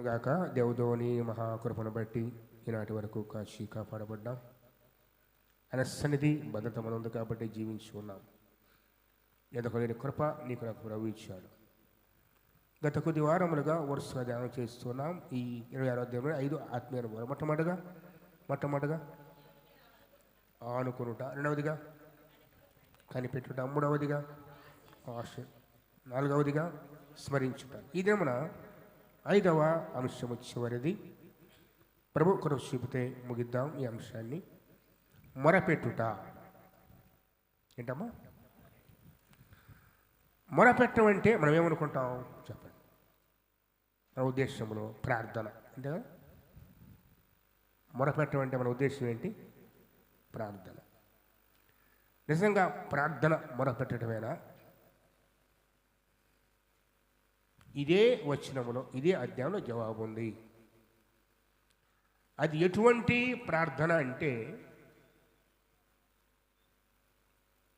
గాక. దేవుని మహాకృపను బట్టి ఈనాటి వరకు కాచి కాపాడబడ్డాం. ఆయన సన్నిధి భద్రత మనందు కాబట్టి జీవించి ఉన్నాం. ఎదగలేని కృప నీకు నాకు ప్రభు ఇచ్చాడు. గత కొద్ది వారములుగా వరుసగా ధ్యానం చేస్తున్నాం. ఈ 26వ అధ్యాయంలో 5 ఆత్మీయ అనుభవాలు. మొట్టమొదటిగా ఆనుకొనుట, రెండవదిగా కనిపెట్టుట, మూడవదిగా ఆశ, నాలుగవదిగా స్మరించుట. ఈ దినమున 5వ అంశము చివరిది. ప్రభు కొరకు చూపితే ముగిద్దాం ఈ అంశాన్ని. మొరపెట్టుట. ఏంటమ్మా మొరపెట్టడం అంటే మనం ఏమనుకుంటాం చెప్పండి? మన ఉద్దేశంలో ప్రార్థన అంతే కదా. మొరపెట్టడం అంటే మన ఉద్దేశం ఏంటి? ప్రార్థన. నిజంగా ప్రార్థన మొరపెట్టడమేనా? ఇదే వచనములో, ఇదే అధ్యాయంలో జవాబు ఉంది. అది ఎటువంటి ప్రార్థన అంటే,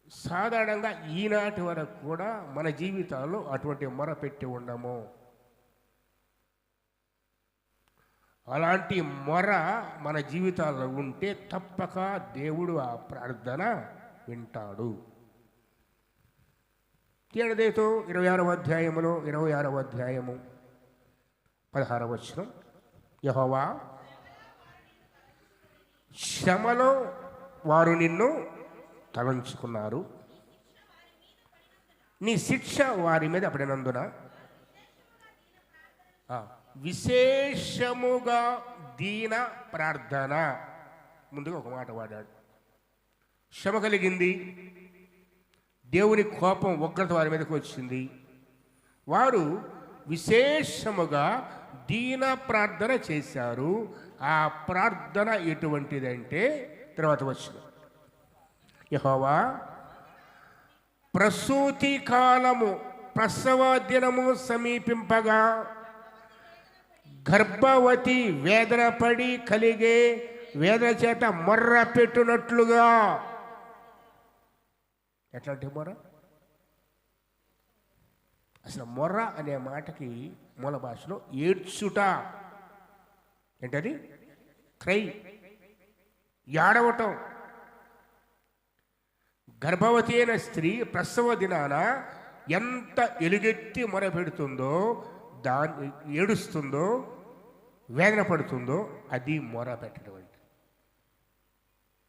సాధారణంగా ఈనాటి వరకు కూడా మన జీవితాల్లో అటువంటి మొర పెట్టి ఉండము. అలాంటి మొర మన జీవితాల్లో ఉంటే తప్పక దేవుడు ఆ ప్రార్థన వింటాడు. తీయడదేతో 26వ అధ్యాయములో 26వ అధ్యాయము 16వ వచనం. యెహోవా, శ్రమలో వారు నిన్ను తలంచుకున్నారు, నీ శిక్ష వారి మీద పడినందున విశేషముగా దీన ప్రార్థన. ముందుగా ఒక మాట వాడాడు. శ్రమ కలిగింది, దేవుని కోపం ఉగ్రత వారి మీదకి వచ్చింది. వారు విశేషముగా దీన ప్రార్థన చేశారు. ఆ ప్రార్థన ఎటువంటిదంటే తర్వాత వచ్చిన యెహోవా, ప్రసూతి కాలము ప్రసవ దినము సమీపింపగా గర్భవతి వేదన పడి కలిగే వేదన చేత మొర్ర పెట్టునట్లుగా. ఎట్లాంటి మొర్ర? అసలు మొర్ర అనే మాటకి మూల భాషలో ఏడ్చుట. ఏంటది? క్రై, ఏడవటం. గర్భవతి అయిన స్త్రీ ప్రసవ దినాన ఎంత ఎలుగెత్తి మొర పెడుతుందో, దాన్ని ఏడుస్తుందో, వేదన పడుతుందో, అది మొర పెట్టడం అంటే.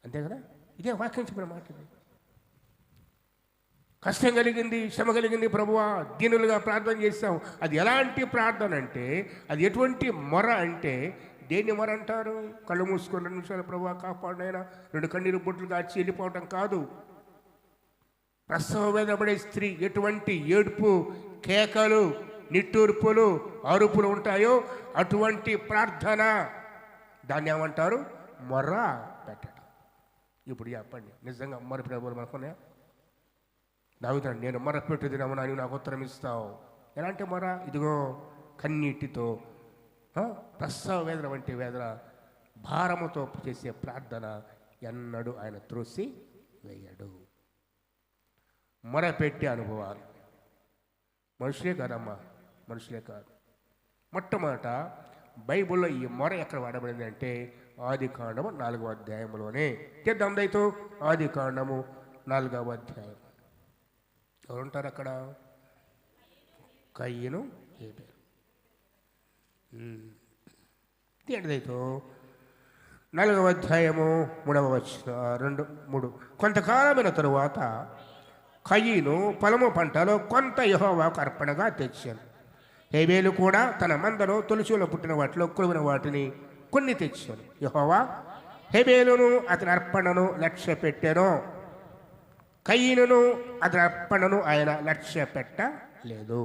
అంతే కదా. ఇదే వాక్యం చెప్పిన మాట. కష్టం కలిగింది, శ్రమ కలిగింది ప్రభువా, దీనులుగా ప్రార్థన చేస్తాం. అది ఎలాంటి ప్రార్థన అంటే, అది ఎటువంటి మొర అంటే, దేన్ని మొర అంటారు? కళ్ళు మూసుకొని 2 నిమిషాలు ప్రభువా కాపాడినైనా 2 కన్నీరు బొట్లు కాచి వెళ్ళిపోవటం కాదు. ప్రసవ వేదన పడే స్త్రీ ఎటువంటి ఏడుపు, కేకలు, నిట్టూర్పులు, అరుపులు ఉంటాయో అటువంటి ప్రార్థన, దాన్ని ఏమంటారు? మొర్ర పెట్టడం. ఇప్పుడు చెప్పండి, నిజంగా మొర ప్రభువులు మనకున్నాయా? దావీదు, నేను మొర పెట్టుదినము అని నాకు ఉత్తరం ఇస్తావు. ఎలాంటి మొర? ఇదిగో కన్నీటితో, ప్రసవ వేదన వంటి వేదన, భారముతో చేసే ప్రార్థన ఎన్నడూ ఆయన త్రోసి వేయడు. మొర పెట్టే అనుభవాలు మనుషులే కాదమ్మా, మనుషులే కాదు. మొట్టమొదట బైబిల్లో ఈ మొర ఎక్కడ వాడబడింది అంటే ఆదికాండము 4వ అధ్యాయంలోనే. చేద్దాం దయతో. ఆదికాండము 4వ అధ్యాయం. ఎవరుంటారు అక్కడ? కయ్యను, హేబెలు. దయతో 4వ అధ్యాయము 3వ వచనం 2-3. కొంతకాలమైన తరువాత కయ్యను పొలము పంటలో కొంత యెహోవాకు అర్పణగా తెచ్చాను. హేబెలు కూడా తన మందలో తొలిచూలో పుట్టిన వాటిలో కొలివిన వాటిని కొన్ని తెచ్చాను. యెహోవా హేబెలును అతని అర్పణను లక్ష్య పెట్టాను, కయ్యనును అతని అర్పణను ఆయన లక్ష్య పెట్టలేదు.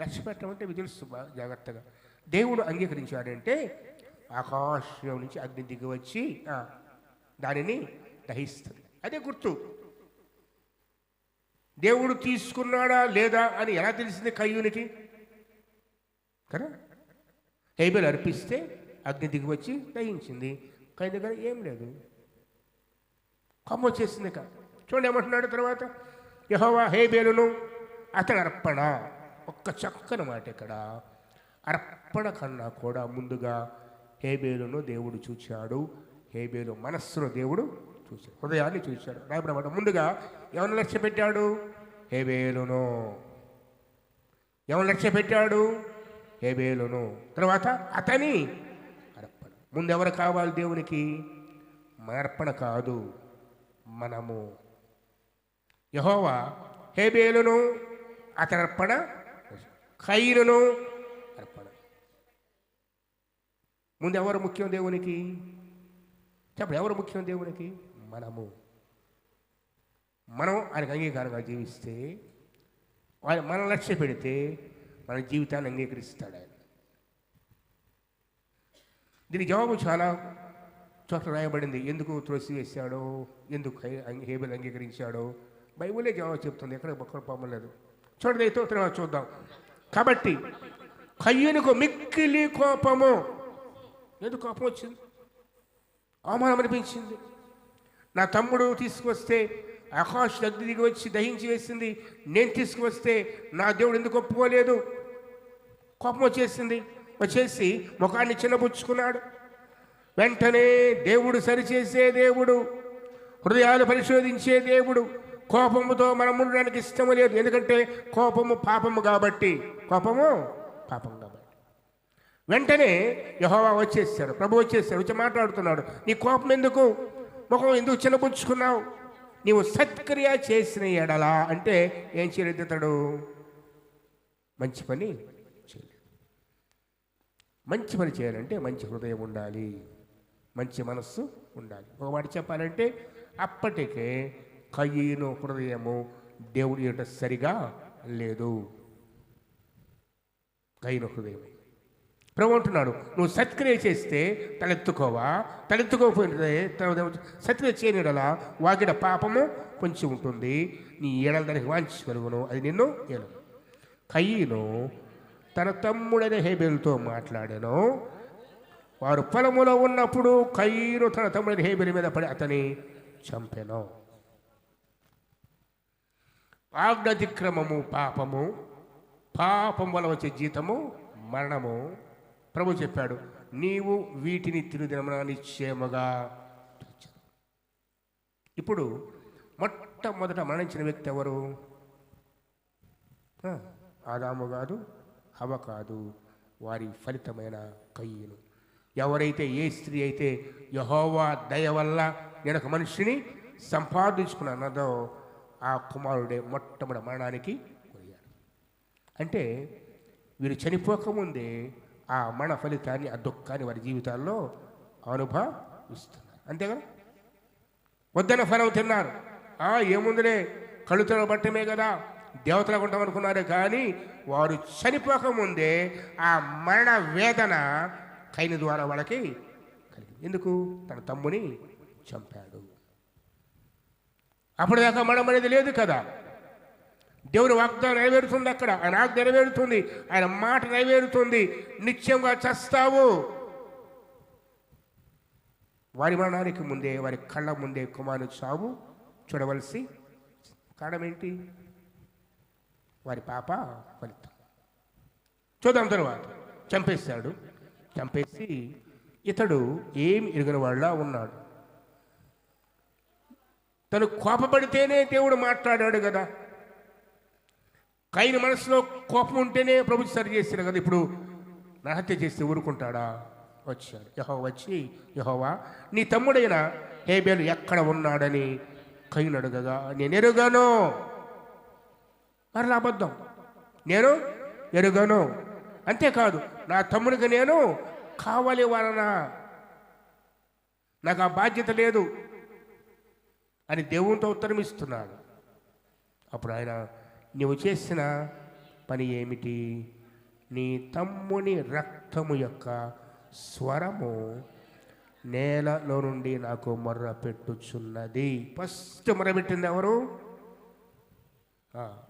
లక్ష్య పెట్టడం అంటే మీకు తెలుసు జాగ్రత్తగా. దేవుడు అంగీకరించాడంటే ఆకాశం నుంచి అగ్ని దిగి వచ్చి దానిని దహిస్తుంది. అదే గుర్తు. దేవుడు తీసుకున్నాడా లేదా అని ఎలా తెలిసింది కయ్యూనికి? కదా. హేబెలు అర్పిస్తే అగ్ని దిగి వచ్చి దహించింది. కయ్యూని దగ్గర ఏం లేదు, కొమ్మ వచ్చేసింది. చూడండి ఏమంటున్నాడు తర్వాత, యెహోవా హేబెలును అతని అర్పణ. ఒక్క చక్కని మాట ఇక్కడ. అర్పణ కన్నా కూడా ముందుగా హేబేలును దేవుడు చూచాడు. హేబేలు మనస్సును దేవుడు చూశాడు, హృదయాన్ని చూశాడు. రాయబడమాట ముందుగా ఎవరిని లక్ష్య పెట్టాడు? హేబేలును. ఎవరిని లక్ష్య పెట్టాడు? హేబేలును. తర్వాత అతని అర్పణ. ముందు ఎవరు కావాలి దేవునికి? మన అర్పణ కాదు, మనము. యెహోవా హేబేలును అతని అర్పణ, కయీనును అర్పణ. ముందు ఎవరు ముఖ్యం దేవునికి? చెప్పండి, ఎవరు ముఖ్యం దేవునికి? మనము. మనం ఆయనకు అంగీకారంగా జీవిస్తే, ఆయన మన లక్ష్య పెడితే మన జీవితాన్ని అంగీకరిస్తాడు ఆయన. దీని జవాబు చాలా చోట్ల రాయబడింది. ఎందుకు త్రోసివేశాడో, ఎందుకు హేబేలు అంగీకరించాడో బైబిలే జవాబు చెప్తుంది, ఎక్కడ ఒక్కడ పొమ్మలేదు. చూడండి, తర్వాత చూద్దాం. కాబట్టి కయ్యూనుకు మిక్కిలి కోపము. ఎందుకు కోపం వచ్చింది? అవమానం అనిపించింది. నా తమ్ముడు తీసుకువస్తే ఆకాశ అగ్ని దిగి వచ్చి దహించి వేసింది, నేను తీసుకువస్తే నా దేవుడు ఎందుకు ఒప్పుకోలేదు? కోపం వచ్చేసి ముఖాన్ని చిన్నపుచ్చుకున్నాడు. వెంటనే దేవుడు సరిచేసే దేవుడు, హృదయాలు పరిశోధించే దేవుడు. కోపముతో మనం ఉండడానికి ఇష్టము లేదు, ఎందుకంటే కోపము పాపము కాబట్టి. కోపము పాపం కాబట్టి వెంటనే యెహోవా వచ్చేసాడు, ప్రభు వచ్చేసాడు, వచ్చి మాట్లాడుతున్నాడు. నీ కోపం ఎందుకు? ముఖం ఎందుకు చిన్నపుచ్చుకున్నావు? నీవు సత్క్రియ చేసిన ఎడలా అంటే ఏం చేయలేదు ఇతడు? మంచి పని చేయలేదు. మంచి పని చేయాలంటే మంచి హృదయం ఉండాలి, మంచి మనస్సు ఉండాలి. ఒక మాట చెప్పాలంటే అప్పటికే కయీను హృదయము దేవుడి యొక్క సరిగా లేదు. కయీను హృదయం. ప్రభు అంటున్నాడు, నువ్వు సత్క్రియ చేస్తే తలెత్తుకోవా? తలెత్తుకోకపోతే సత్క్రియ చేయనిడలా వాకిడ పాపము కొంచెం ఉంటుంది, నీ ఏడల దానికి వాంచగలుగును, అది నిన్ను ఏడు. కయీను తన తమ్ముడైన హేబేలుతో మాట్లాడాను. వారు పొలములో ఉన్నప్పుడు కయీను తన తమ్ముడైన హేబేలు మీద పడి అతని చంపెను. ఆజ్ఞాతిక్రమము పాపము, పాపం వల్ల వచ్చే జీతము మరణము. ప్రభు చెప్పాడు, నీవు వీటిని తిరుదినమున నిశ్చయముగా. ఇప్పుడు మొట్టమొదట మరణించిన వ్యక్తి ఎవరు? ఆదాము కాదు, హవ్వ కాదు, వారి ఫలితమైన కయీను. ఎవరైతే, ఏ స్త్రీ అయితే యెహోవా దయ వల్ల నేను ఒక మనిషిని సంపాదించుకున్నదో ఆ కుమారుడే మొట్టమొదటి మరణానికి పోయాడు. అంటే వీరు చనిపోకముందే ఆ మరణ ఫలితాన్ని, ఆ దుఃఖాన్ని వారి జీవితాల్లో అనుభవిస్తున్నారు. అంతేగా? వద్దన్న ఫలం తిన్నారు. ఏముందిలే, కళ్ళుతో బట్టమే కదా, దేవతలకు ఉంటాం అనుకున్నారే. కానీ వారు చనిపోకముందే ఆ మరణ వేదన కయీను ద్వారా వాళ్ళకి కలిగింది. ఎందుకు? తన తమ్ముని చంపాడు. అప్పటిదాకా మరణం అనేది లేదు కదా. దేవుని వాగ్దానం నెరవేరుతుంది, అక్కడ ఆయన ఆజ్ఞ నెరవేరుతుంది, ఆయన మాట నెరవేరుతుంది. నిత్యంగా చస్తావు. వారి మరణానికి ముందే, వారి కళ్ళ ముందే కుమారుని చావు చూడవలసి. కారణం ఏంటి? వారి పాప ఫలితం. చూద్దాం. తర్వాత చంపేశాడు. చంపేసి ఇతడు ఏమి ఎరుగని వాళ్ళ ఉన్నాడు. తను కోపపడితేనే దేవుడు మాట్లాడాడు కదా. కయీను మనసులో కోపం ఉంటేనే ప్రభు సరి చేశాడు కదా. ఇప్పుడు నరహత్య చేస్తే ఊరుకుంటాడా? వచ్చాడు. యెహోవా నీ తమ్ముడైన హేబేలు ఎక్కడ ఉన్నాడని కయీను అడగగా, నేను ఎరుగను. మరలా అబద్ధం. నేను ఎరుగను. అంతేకాదు, నా తమ్ముడికి నేను కావాలి వాళ్ళనా, నాకు ఆ బాధ్యత లేదు అని దేవునితో ఉత్తరం ఇస్తున్నాడు. అప్పుడు ఆయన, నువ్వు చేసిన పని ఏమిటి? నీ తమ్ముని రక్తము యొక్క స్వరము నేలలో నుండి నాకు మొర్ర పెట్టుచున్నది. ఫస్ట్ మొరబెట్టింది ఎవరు?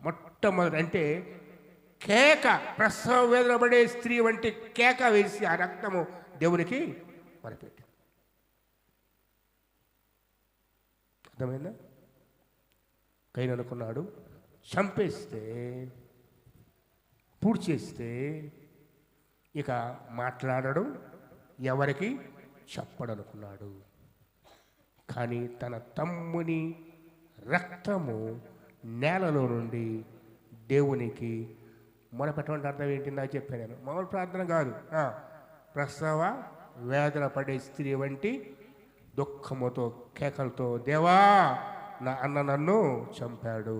మొట్టమొదటి అంటే కేక, ప్రసవ వేదన పడే స్త్రీ వంటి కేక వేసి ఆ రక్తము దేవునికి మొరపెట్టి. అర్థమైందా? కయీను అనుకున్నాడు, చంపేస్తే, పూడ్చేస్తే ఇక మాట్లాడడం ఎవరికి చెప్పడనుకున్నాడు. కానీ తన తమ్ముని రక్తము నేలలో నుండి దేవునికి మొరపెట్టమంటే అర్థం ఏంటి? నాకు చెప్పాను నేను. మామూలు ప్రార్థన కాదు. ప్రసవ వేదన పడే స్త్రీ వంటి దుఃఖముతో కేకలతో, దేవా నా అన్న నన్ను చంపాడు,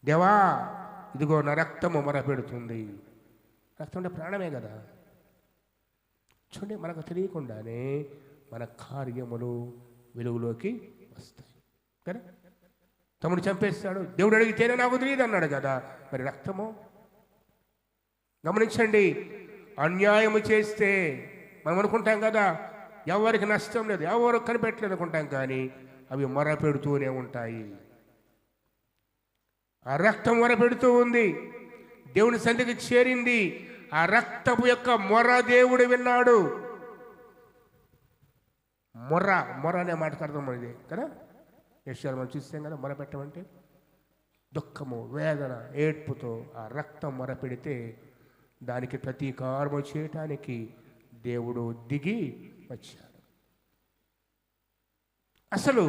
దేవా ఇదిగో నా రక్తము మొరపెడుతుంది. రక్తం అంటే ప్రాణమే కదా. చూడండి, మనకు తెలియకుండానే మన కార్యములు వెలుగులోకి వస్తాయి కదా. తమ్ముడు చంపేస్తాడు, దేవుడు అడిగితేనే నాకు తెలియదు అన్నాడు కదా. మరి రక్తము గమనించండి. అన్యాయము చేస్తే మనం అనుకుంటాం కదా ఎవరికి నష్టం లేదు, ఎవరు కనిపెట్టలేదు అనుకుంటాం, కానీ అవి మొరపెడుతూనే ఉంటాయి. ఆ రక్తం మొరపెడుతూ ఉంది, దేవుని సన్నిధికి చేరింది. ఆ రక్తపు యొక్క మొర దేవుడు విన్నాడు. మొర అనే మాటకు అర్థం ఇది కదా. యెషయాలో మనం చూస్తాం కదా, మొర పెట్టమంటే దుఃఖము, వేదన, ఏడ్పుతో ఆ రక్తం మొర పెడితే దానికి ప్రతీకారము చేయటానికి దేవుడు దిగి వచ్చాడు. అసలు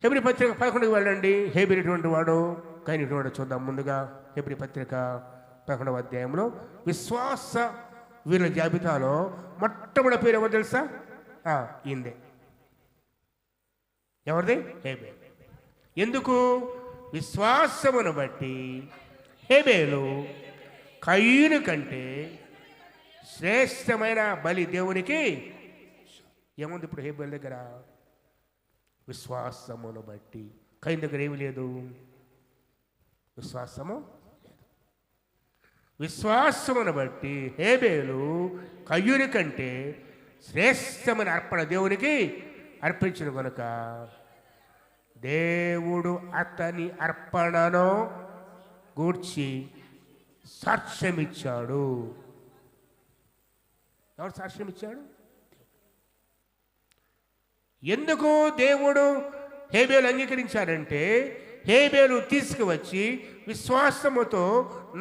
హెబ్రీ పత్రిక 11కి వెళ్ళండి. హెబ్రీ ఎటువంటి వాడు, కయీను ఎటువంటి వాడు చూద్దాం. ముందుగా హెబ్రీ పత్రిక 11వ అధ్యాయంలో విశ్వాస వీరుల జాబితాలో మొట్టమొదటి పేరు ఎవరు తెలుసా? ఈందే. ఎవరిది? హేబేలు. ఎందుకు? విశ్వాసమును బట్టి హేబేలు కయీను కంటే శ్రేష్టమైన బలి దేవునికి. ఏముంది ఇప్పుడు హేబేలు దగ్గర? విశ్వాసమును బట్టి. కయీను దగ్గర ఏమి లేదు, విశ్వాసము లేదు. విశ్వాసమును బట్టి హేబేలు కయీను కంటే శ్రేష్టమైన అర్పణ దేవునికి అర్పించిన కనుక దేవుడు అతని అర్పణను గూర్చి సాక్ష్యమిచ్చాడు. ఎవరు సాక్ష్యమిచ్చాడు? ఎందుకు దేవుడు హేబేలు అంగీకరించాడంటే, హేబేలు తీసుకువచ్చి విశ్వాసముతో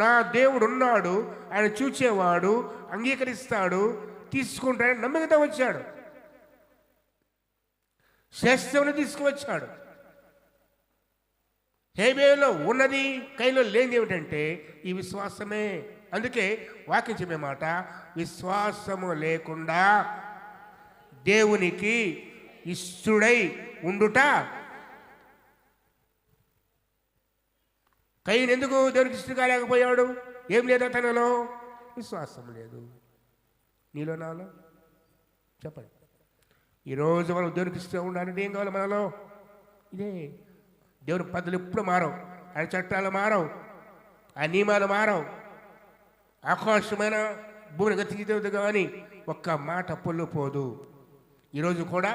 నా దేవుడు ఉన్నాడు, ఆయన చూచేవాడు, అంగీకరిస్తాడు, తీసుకుంటాడని నమ్మకంతో వచ్చాడు. శ్రేష్టమును తీసుకువచ్చాడు. హేబేలులో ఉన్నది కయీనులో లేనిది ఏమిటంటే ఈ విశ్వాసమే. అందుకే వాక్యం చెప్పే మాట, విశ్వాసము లేకుండా దేవునికి ఇష్టుడై ఉండుట. కయీను ఎందుకు దేవునికి ఇష్టం కాలేకపోయాడు? ఏం లేదా తనలో? విశ్వాసం లేదు. నీలో, నాలో? చెప్పండి. ఈరోజు మనం దేవునికి ఇష్టం ఉండాలంటే ఏం కావాలి మనలో? ఇదే. దేవుని పద్ధతులు ఎప్పుడు మారవు, ఆయన చట్టాలు మారవు, ఆ నియమాలు మారవు. ఆకాశమైన భూమిని గతించదు కానీ ఒక్క మాట పొల్లుపోదు. ఈరోజు కూడా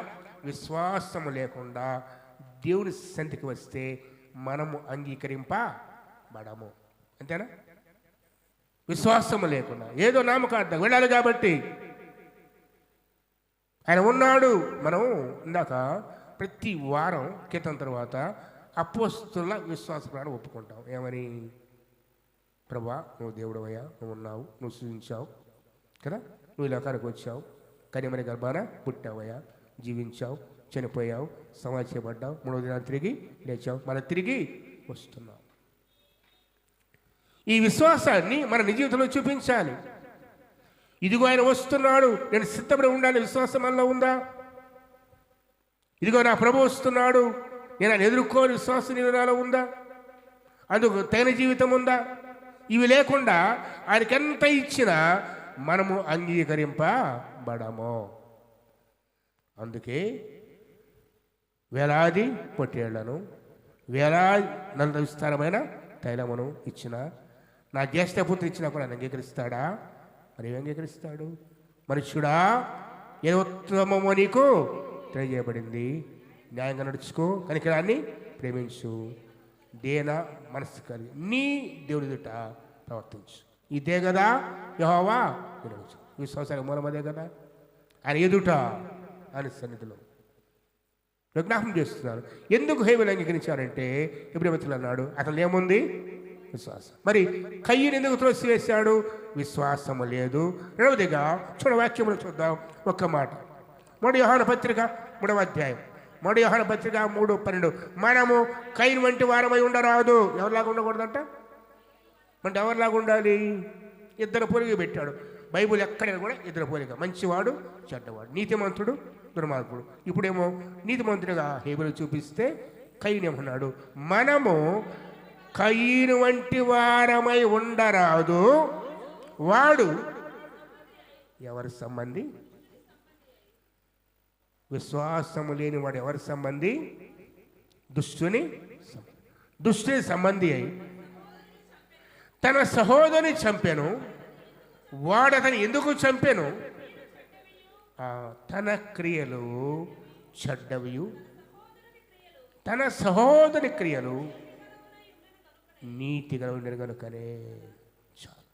విశ్వాసము లేకుండా దేవుని సన్నిధికి వస్తే మనము అంగీకరింపబడము. అంతేనా? విశ్వాసము లేకుండా ఏదో నామకార్థం వెళ్ళాలి కాబట్టి ఆయన ఉన్నాడు. మనం ఇందాక ప్రతి వారం కీర్తన తర్వాత అపోస్తుల విశ్వాస ప్రాణం ఒప్పుకుంటాం. ఏమని? ప్రభా, నువ్వు దేవుడవయ్యా, నువ్వు ఉన్నావు, నువ్వు సూచించావు కదా, నువ్వు లోకానికి వచ్చావు, కనిమని గర్భాన పుట్టావయ్యా, జీవించావు, చనిపోయావు, సమాధి చేయబడ్డావు, 3వ దినాన్ని తిరిగి లేచావు, మళ్ళీ తిరిగి వస్తున్నావు. ఈ విశ్వాసాన్ని మన నిజ జీవితంలో చూపించాలి. ఇదిగో ఆయన వస్తున్నాడు, నేను సిద్ధపడి ఉండాలి. విశ్వాసం మనలో ఉందా? ఇదిగో నా ప్రభు వస్తున్నాడు, నేను ఆయన ఎదుర్కోని విశ్వాసం నాలో ఉందా? అందుకు తగిన జీవితం ఉందా? ఇవి లేకుండా ఆయనకి ఎంత ఇచ్చినా మనము అంగీకరింపబడము. అందుకే వేలాది పొట్టేళ్లను, వేలాది నల్ల విస్తారమైన తైలమును ఇచ్చిన నా జ్యేష్ఠపుత్రుడు ఇచ్చినా కూడా ఆయన అంగీకరిస్తాడా? మరి ఏమి అంగీకరిస్తాడు? మనుష్యుడా, ఏ ఉత్తమమో నీకు తెలియజేయబడింది, న్యాయంగా నడుచుకో, కనికరాన్ని ప్రేమించు, దేన మనస్సు కలిగి నీ దేవుడి ఎదుట ప్రవర్తించు. ఇదే కదా యెహోవా వినవచ్చు. విశ్వాసానికి మూలం అదే కదా. ఆయన ఎదుట, ఆయన సన్నిధిలో విజ్ఞాపం చేస్తున్నారు. ఎందుకు హేబేలు అంగీకరించారంటే, హెబ్రీ పత్రికలో అన్నాడు, అతను ఏముంది? విశ్వాసం. మరి కయ్యను ఎందుకు త్రోసివేశాడు? విశ్వాసము లేదు. రెండవదిగా వాక్యములు చూద్దాం ఒక్క మాట. 3 యోహాను పత్రిక 3వ అధ్యాయం, 3 యోహాను పత్రిక 3:12. మనము కయ్యను వంటి వారమై ఉండరాదు. ఎవరిలాగా ఉండకూడదంట? అంటే ఎవరిలాగా ఉండాలి? ఇద్దరు పోలిక పెట్టాడు బైబుల్ ఎక్కడైనా కూడా. ఇద్దరు పోలిక, మంచివాడు చెడ్డవాడు, నీతిమంతుడు దుర్మార్గుడు. ఇప్పుడేమో నీతిమంతుడిగా హేబెలు చూపిస్తే కయ్యను ఏమన్నాడు? మనము కయ్యను వంటి వారమై ఉండరాదు. వాడు ఎవరి సంబంధి? విశ్వాసము లేని వాడు ఎవరి సంబంధి? దుష్టుని సంబంధి అయి తన సహోదరుని చంపెను. వాడు అతను ఎందుకు చంపెను? తన క్రియలు చెడ్డవియు, తన సహోదరి క్రియలు నీతిగా ఉండను కనుకనే. చాలు.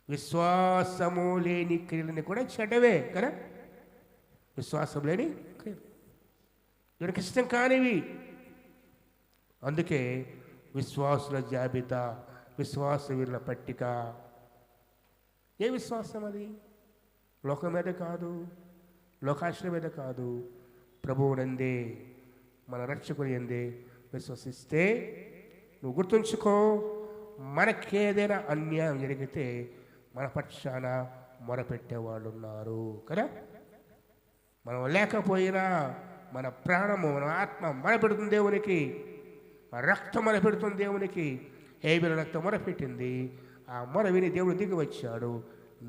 విశ్వాసము లేని క్రియలని కూడా చెడ్డవే కదా. విశ్వాసం లేని క్రియలు ఎవరికి ఇష్టం కానివి. అందుకే విశ్వాసుల జాబితా, విశ్వాస వీరుల పట్టిక. ఏ విశ్వాసం అది? లోకం మీద కాదు, లోకాశ్రయ మీద కాదు, ప్రభువునందే, మన రక్షకుని యందే విశ్వసిస్తే. నువ్వు గుర్తుంచుకో, మనకేదైనా అన్యాయం జరిగితే మన పక్షాన మొరపెట్టేవాళ్ళు ఉన్నారు కదా. మనం లేకపోయినా మన ప్రాణము, మన ఆత్మ మొరపెడుతుంది దేవునికి, మన రక్తం మొరపెడుతుంది దేవునికి. హేబెలు రక్తం మొరపెట్టింది. ఆ మొర విని దేవుడు దిగి వచ్చాడు,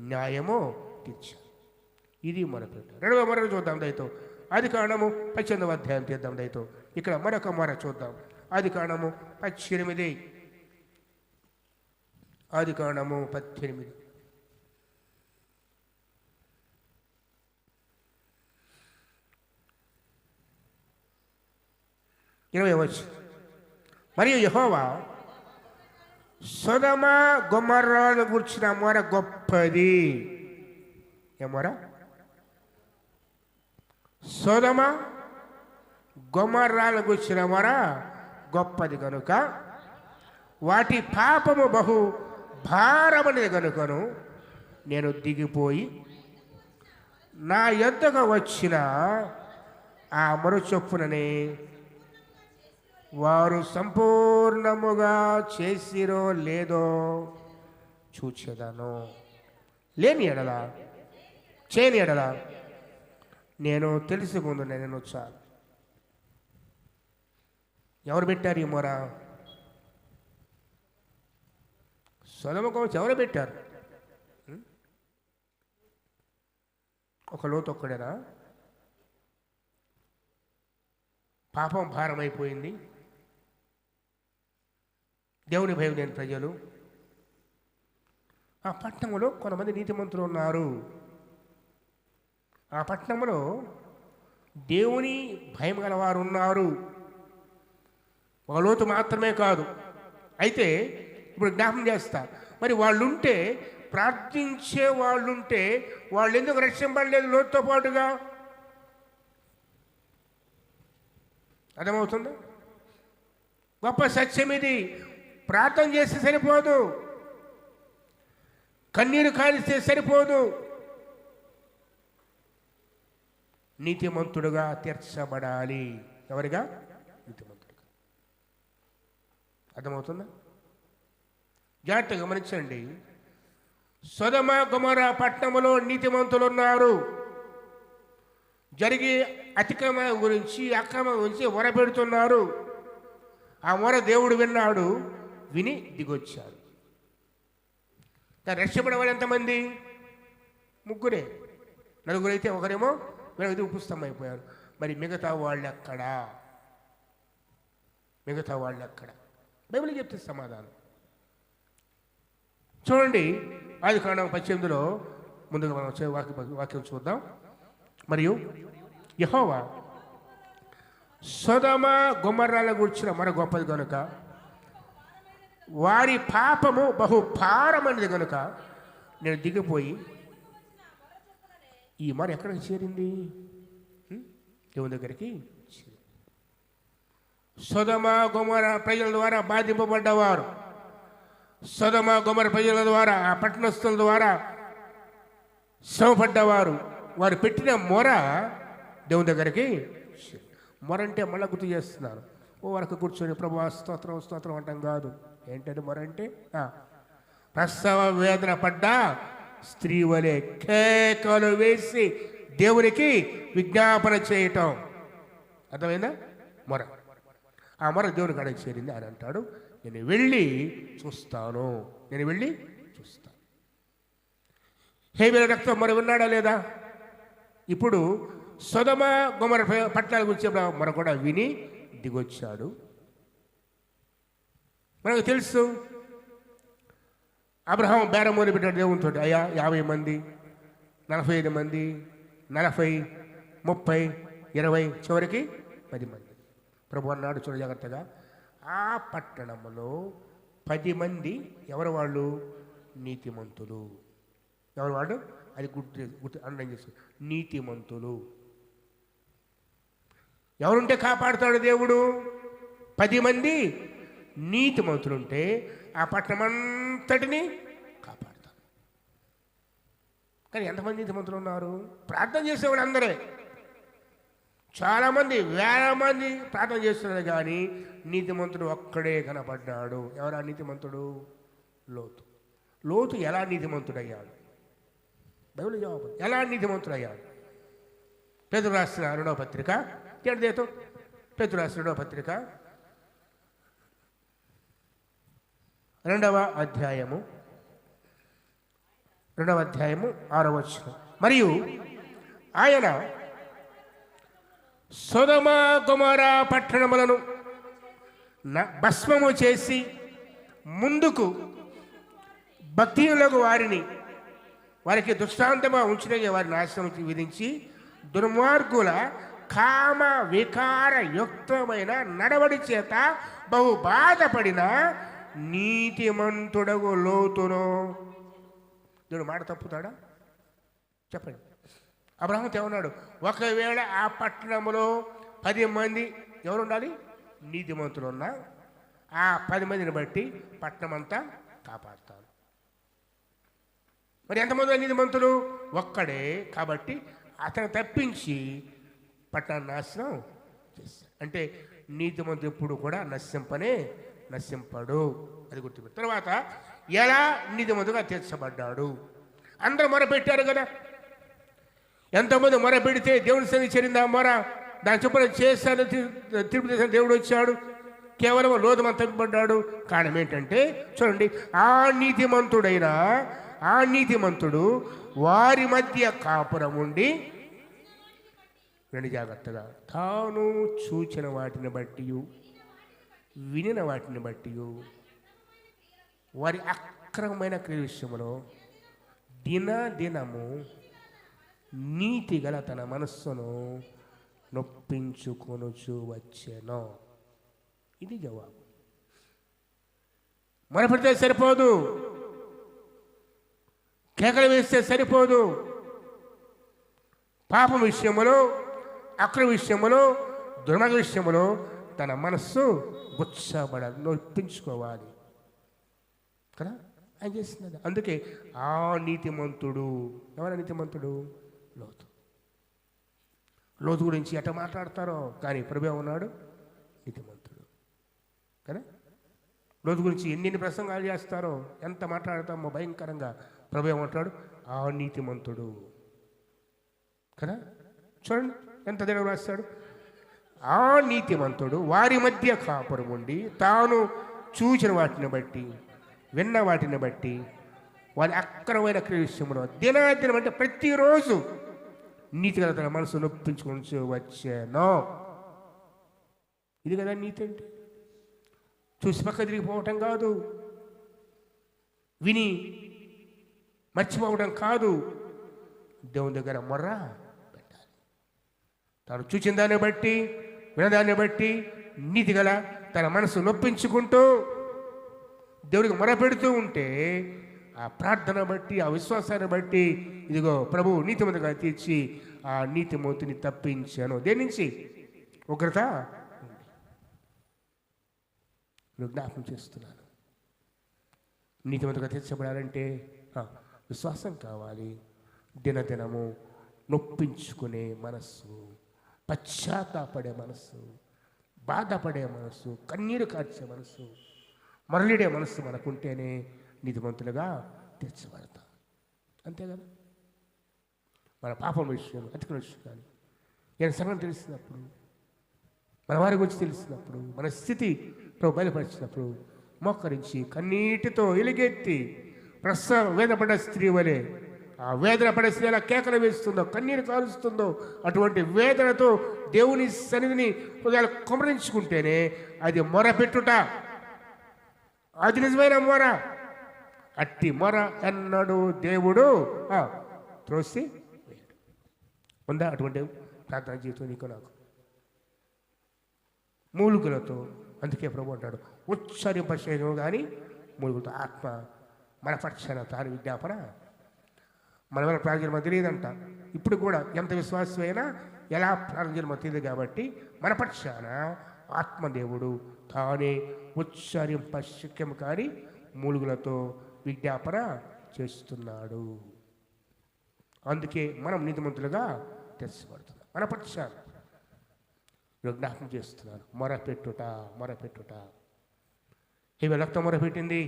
న్యాయము తీర్చాడు. ఇది మొరపెట్టాడు. రెండవ మొర చూద్దాం దయతో. ఆదికాండము 18వ అధ్యాయం తీద్దాం దయతో. ఇక్కడ మరొక మొర చూద్దాం. ఆదికాండము 18. ఆదికాండము 18 20 మరియు యెహోవా సొదొమ గొమొర్రాను గూర్చిన మొర గొప్పది. ఏ మొర? సొదొమ గొమొర్రాను గూర్చిన మొర గొప్పది కనుక వాటి పాపము బహు భారమనేది కనుకను నేను దిగిపోయి నా యొద్దకు వచ్చిన ఆ మొర చొప్పుననే వారు సంపూర్ణముగా చేసిరో లేదో చూచెదను. లేని ఎడల, చేయని ఎడల నేను తెలుసుకుందు. నేను చాలు. ఎవరు పెట్టారు ఈ మొర? సొదొమ గురించి ఎవరు పెట్టారు? ఒక లోతు ఒక్కడేనా? పాపం భారమైపోయింది. దేవుని భయం లేని ప్రజలు. ఆ పట్టణంలో కొంతమంది నీతిమంతులు ఉన్నారు. ఆ పట్టణంలో దేవుని భయం గలవారు ఉన్నారు. ఒక లోతు మాత్రమే కాదు. అయితే ఇప్పుడు జ్ఞాపం చేస్తా, మరి వాళ్ళుంటే, ప్రార్థించే వాళ్ళుంటే వాళ్ళు ఎందుకు రక్షింపడలేదు లోతుతో పాటుగా? అర్థమవుతుందా? గొప్ప సత్యం ఇది. ప్రార్థన చేస్తే సరిపోదు, కన్నీరు కాలిస్తే సరిపోదు. నీతిమంతుడుగా తీర్చబడాలి. ఎవరిగా? నీతిమంతుడుగా. అర్థమవుతుందా? జాగ్రత్తగా గమనించండి. సొదొమ గొమొర్రా పట్టణములో నీతిమంతులు ఉన్నారు. జరిగే అతిక్రమం గురించి, అక్రమం గురించి మొరపెడుతున్నారు. ఆ మొర దేవుడు విన్నాడు, విని దిగొచ్చాడు. రక్షపడేవాళ్ళు ఎంతమంది? ముగ్గురే. నలుగురైతే ఒకరేమో వీళ్ళకి ఉపస్థం అయిపోయారు. మరి మిగతా వాళ్ళు ఎక్కడా? మిగతా వాళ్ళు ఎక్కడ? బైబిల్ చెప్తే సమాధానం చూడండి. ఆదికాండం 18లో ముందుగా మనం వాక్యం చూద్దాం. మరియు యెహోవా సొదొమ గొమొర్రాల గూర్చిన మొర గొప్పది కనుక వారి పాపము బహు భారమైనది కనుక నేను దిగిపోయి. ఈ మొర ఎక్కడికి చేరింది? దేవుని దగ్గరికి. సొదొమ గొమొర ప్రజల ద్వారా బాధింపబడ్డవారు, సొదొమ గొమొర ప్రజల ద్వారా, ఆ పట్టణస్థుల ద్వారా శ్రమపడ్డవారు, వారు పెట్టిన మొర దేవుని దగ్గరికి. మొర అంటే మళ్ళీ గుర్తు చేస్తున్నాను. వరకు కూర్చొని ప్రభు స్తోత్రం స్తోత్రం అంటాం కాదు. ఏంటంటే మొర అంటే ప్రసవ వేదన పడ్డ స్త్రీ వలె కేకలు వేసి దేవునికి విజ్ఞాపన చేయటం. అర్థమైందా? మొర. ఆ మొర దేవుని కాడికి చేరింది. అని అంటాడు, నేను వెళ్ళి చూస్తాను, నేను వెళ్ళి చూస్తాను. హేబెలు రక్తం మొర విన్నాడా లేదా? ఇప్పుడు సొదొమ గొమొర పట్టణాల గురించి మొర కూడా విని దిగొచ్చాడు. మనకు తెలుసు, అబ్రహాం బేరం మొదలుపెట్టాడు దేవునితో. అయ్యా 50 మంది, 45 మంది, 40, 30, 20, చివరికి 10 మంది. ప్రభు అన్నాడు, చూడ జాగ్రత్తగా, ఆ పట్టణంలో 10 మంది ఎవరు వాళ్ళు? నీతిమంతులు. ఎవరు వాళ్ళు? అది గుర్తు అండం చేస్తారు. నీతిమంతులు. ఎవరుంటే కాపాడుతాడు దేవుడు? 10 మంది నీతిమంతులుంటే ఆ పట్టణం అంతటిని కాపాడుతాడు. కానీ ఎంతమంది నీతిమంతులు ఉన్నారు? ప్రార్థన చేసేవాడు అందరే. చాలామంది, వేల మంది ప్రార్థన చేస్తున్నారు, కానీ నీతిమంతుడు ఒక్కడే కనపడ్డాడు. ఎవరా నీతిమంతుడు? లోతు. లోతు ఎలా నీతిమంతుడయ్యాడు? బైబిల్ జవాబు. ఎలా నీతిమంతుడయ్యాడు? పేతురు రాసిన 2వ పత్రిక, దేతో పేతురు రాసిన 2వ పత్రిక 2వ అధ్యాయము 6వ వచనం. మరియు ఆయన సొదొమ గొమొర పట్టణములను భస్మము చేసి ముందుకు భక్తియులకు వారికి దృష్టాంతమా ఉంచిన వారి నాశనం విధించి దుర్మార్గుల కామ వికార యుక్తమైన నడవడి చేత బహు బాధపడిన నీతిమంతుడగు లోతును. దేవుడు మాట తప్పుతాడా? చెప్పండి. అబ్రహాముతో ఏమన్నాడు? ఒకవేళ ఆ పట్టణంలో 10 మంది ఎవరు ఉండాలి? నీతిమంతులు ఉన్నా ఆ 10 మందిని బట్టి పట్టణం అంతా కాపాడుతాను. మరి ఎంతమంది నీతిమంతులు? ఒక్కడే. కాబట్టి అతను తప్పించి పట్టణాన్ని నాశనం చేస్తాడు. అంటే నీతిమంతుడు ఎప్పుడు కూడా నశింపడు. అది గుర్తుపెట్టు. తర్వాత ఎలా నీతిమంతుగా తీర్చబడ్డాడు? అందరూ మొరపెట్టారు కదా. ఎంతమంది మొరపెడితే దేవుని సన్నిధి చేరింది. ఆ మొర దాని చొప్పున చేశాడు. తిరుపతి దేశం దేవుడు వచ్చాడు. కేవలం లోతుమంత తప్పిపడ్డాడు. కారణం ఏంటంటే చూడండి, ఆ నీతిమంతుడు వారి మధ్య కాపురం ఉండి, రెండు జాగ్రత్తగా, తాను చూచిన వాటిని బట్టి వినిన వాటిని బట్టి వారి అక్రమమైన క్రియ విషయంలో దినము నీతి గల తన మనస్సును నొప్పించుకొనుచు వచ్చెను. ఇది జవాబు. మొరపెడితే సరిపోదు, కేకలు వేస్తే సరిపోదు. పాపం విషయములో, అక్రమ విషయములో, దుర్మార్గ విషయములో తన మనస్సు గుచ్చబడాలి, నొప్పించుకోవాలి కదా. ఆయన చేస్తున్నది. అందుకే ఆ నీతిమంతుడు. ఎవరా నీతిమంతుడు? లోతు గురించి ఎట్లా మాట్లాడతారో, కానీ ప్రభు ఉన్నాడు నీతిమంతుడు కదా. లోతు గురించి ఎన్ని ప్రసంగాలు చేస్తారో, ఎంత మాట్లాడతామో భయంకరంగా, ప్రభు ఏమంటాడు? ఆ నీతిమంతుడు కదా. చూడండి ఎంత దగ్గర రాస్తాడు. ఆ నీతిమంతుడు వారి మధ్య కాపురం ఉండి, తాను చూచిన వాటిని బట్టి, విన్న వాటిని బట్టి, వారి అక్రమమైన క్రియ విషయంలో దినాదినం అంటే ప్రతిరోజు నీతిగా తన మనసు నొప్పించుకొని వచ్చాను. ఇది కదా నీతి అంటే. చూసి పక్క తిరిగిపోవటం కాదు, విని మర్చిపోవడం కాదు. దేవుని దగ్గర మొర్ర పెట్టాలి. తాను చూసిన దాన్ని బట్టి, వినదాన్ని బట్టి నీతి గల తన మనసు నొప్పించుకుంటూ దేవుడికి మొర పెడుతూ ఉంటే, ఆ ప్రార్థన బట్టి, ఆ విశ్వాసాన్ని బట్టి, ఇదిగో ప్రభు నీతిమంతుగా తీర్చి ఆ నీతిమంతుని తప్పించాను. దేని నుంచి? ఉగ్రత. జ్ఞాపకం చేస్తున్నాను. నీతిమంతుగా తీర్చబడాలంటే విశ్వాసం కావాలి. దినదినము నొప్పించుకునే మనస్సు, పశ్చాత్తాపడే మనస్సు, బాధపడే మనస్సు, కన్నీరు కార్చే మనస్సు, మరలిడే మనస్సు మనకుంటేనే నీతిమంతులుగా తీర్చబడతాం. అంతే కదా. మన పాపం విషయం, అతికిన విషయం కానీ ఏదైనా సంగతి తెలిసినప్పుడు, మన వారి గురించి తెలిసినప్పుడు, మన స్థితి బయలుపరిచినప్పుడు మోకరించి కన్నీటితో ఎలుగెత్తి ప్రసవ వేదన పడ్డ స్త్రీ వలె, ఆ వేదన పడే స్త్రీ ఎలా కేకలు వేస్తుందో, కన్నీరు కారుస్తుందో, అటువంటి వేదనతో దేవుని సన్నిధిని ఒకవేళ కుమరించుకుంటేనే అది మొరపెట్టుట, అది నిజమైన మొర. అట్టి మొర ఎన్నడు దేవుడు త్రోసి వేయడు. ఉందా అటువంటి ప్రార్థన జీవితం నీకు నాకు? మూలుగులతో, అందుకే ప్రభు అంటాడు ఉచ్చరింపచేయను కానీ మూలుగులతో ఆత్మ మన పక్షాన తాను విజ్ఞాపన. మన వల్ల ప్రార్థన మనకు తెలియదంట. ఇప్పుడు కూడా ఎంత విశ్వాసమైనా ఎలా ప్రార్థన మనకు తెలియదు కాబట్టి మన పక్షాన ఆత్మదేవుడు తానే ఉచ్చరింప శక్యం కానీ మూలుగులతో విజ్ఞాపన చేస్తున్నాడు. అందుకే మనం నీతిమంతులుగా తెచ్చబడుతున్నాం. మన పక్షాన జ్ఞాపకం చేస్తున్నాను. మొరపెట్టుట, మొరపెట్టుట. ఇవి రక్తం మొరపెట్టింది.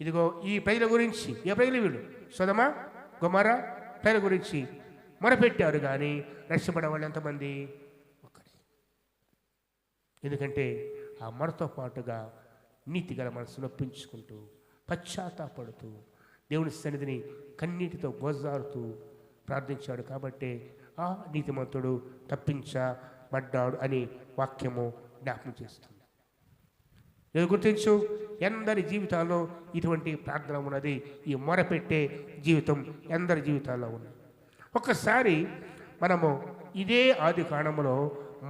ఇదిగో ఈ ప్రజల గురించి, ఏ ప్రజలు వీళ్ళు? సొదొమ గొమొర్రా ప్రజల గురించి మొరపెట్టారు కానీ రక్షపడే వాళ్ళు ఎంతమంది? ఒక్కడే. ఎందుకంటే ఆ మొరతో పాటుగా నీతిగల మనసు నొప్పించుకుంటూ, పశ్చాత్తాపడుతూ, దేవుని సన్నిధిని కన్నీటితో గోజారుతూ ప్రార్థించాడు. కాబట్టి ఆ నీతిమంతుడు తప్పించబడ్డాడు అని వాక్యము జ్ఞాపకం చేస్తుంది. నేను గుర్తించు, ఎందరి జీవితాల్లో ఇటువంటి ప్రార్థన ఉన్నది. ఈ మొరపెట్టే జీవితం ఎందరి జీవితాల్లో ఉన్నది. ఒక్కసారి మనము ఇదే ఆది కాండములో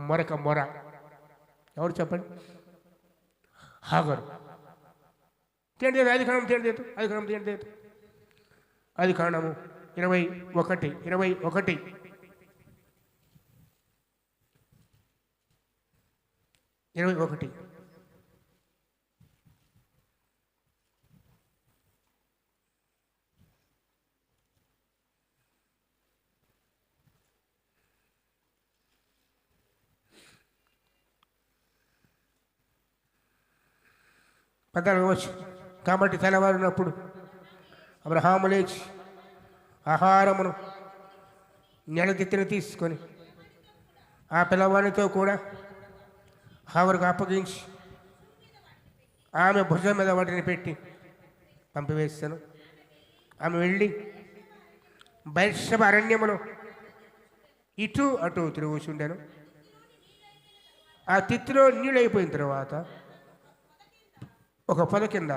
మరొక మొర, ఎవరు చెప్పండి? హాగరు. తేండి ఆది కాండం, తేండి ఆది కాండం, తేండి ఆది కాండము 21 14 కాబట్టి తెల్లవారినప్పుడు అబ్రహాము లేచి ఆహారమును నెలదిత్తిని తీసుకొని ఆ పిల్లవానితో కూడా హాగరుకు అప్పగించి ఆమె భుజం మీద వాటిని పెట్టి పంపివేశాను. ఆమె వెళ్ళి బెర్షెబ అరణ్యములో ఇటు అటు తిరుగుచుండెను. ఆ తిత్తిలో నీళ్ళు అయిపోయిన తర్వాత ఒక పొద కింద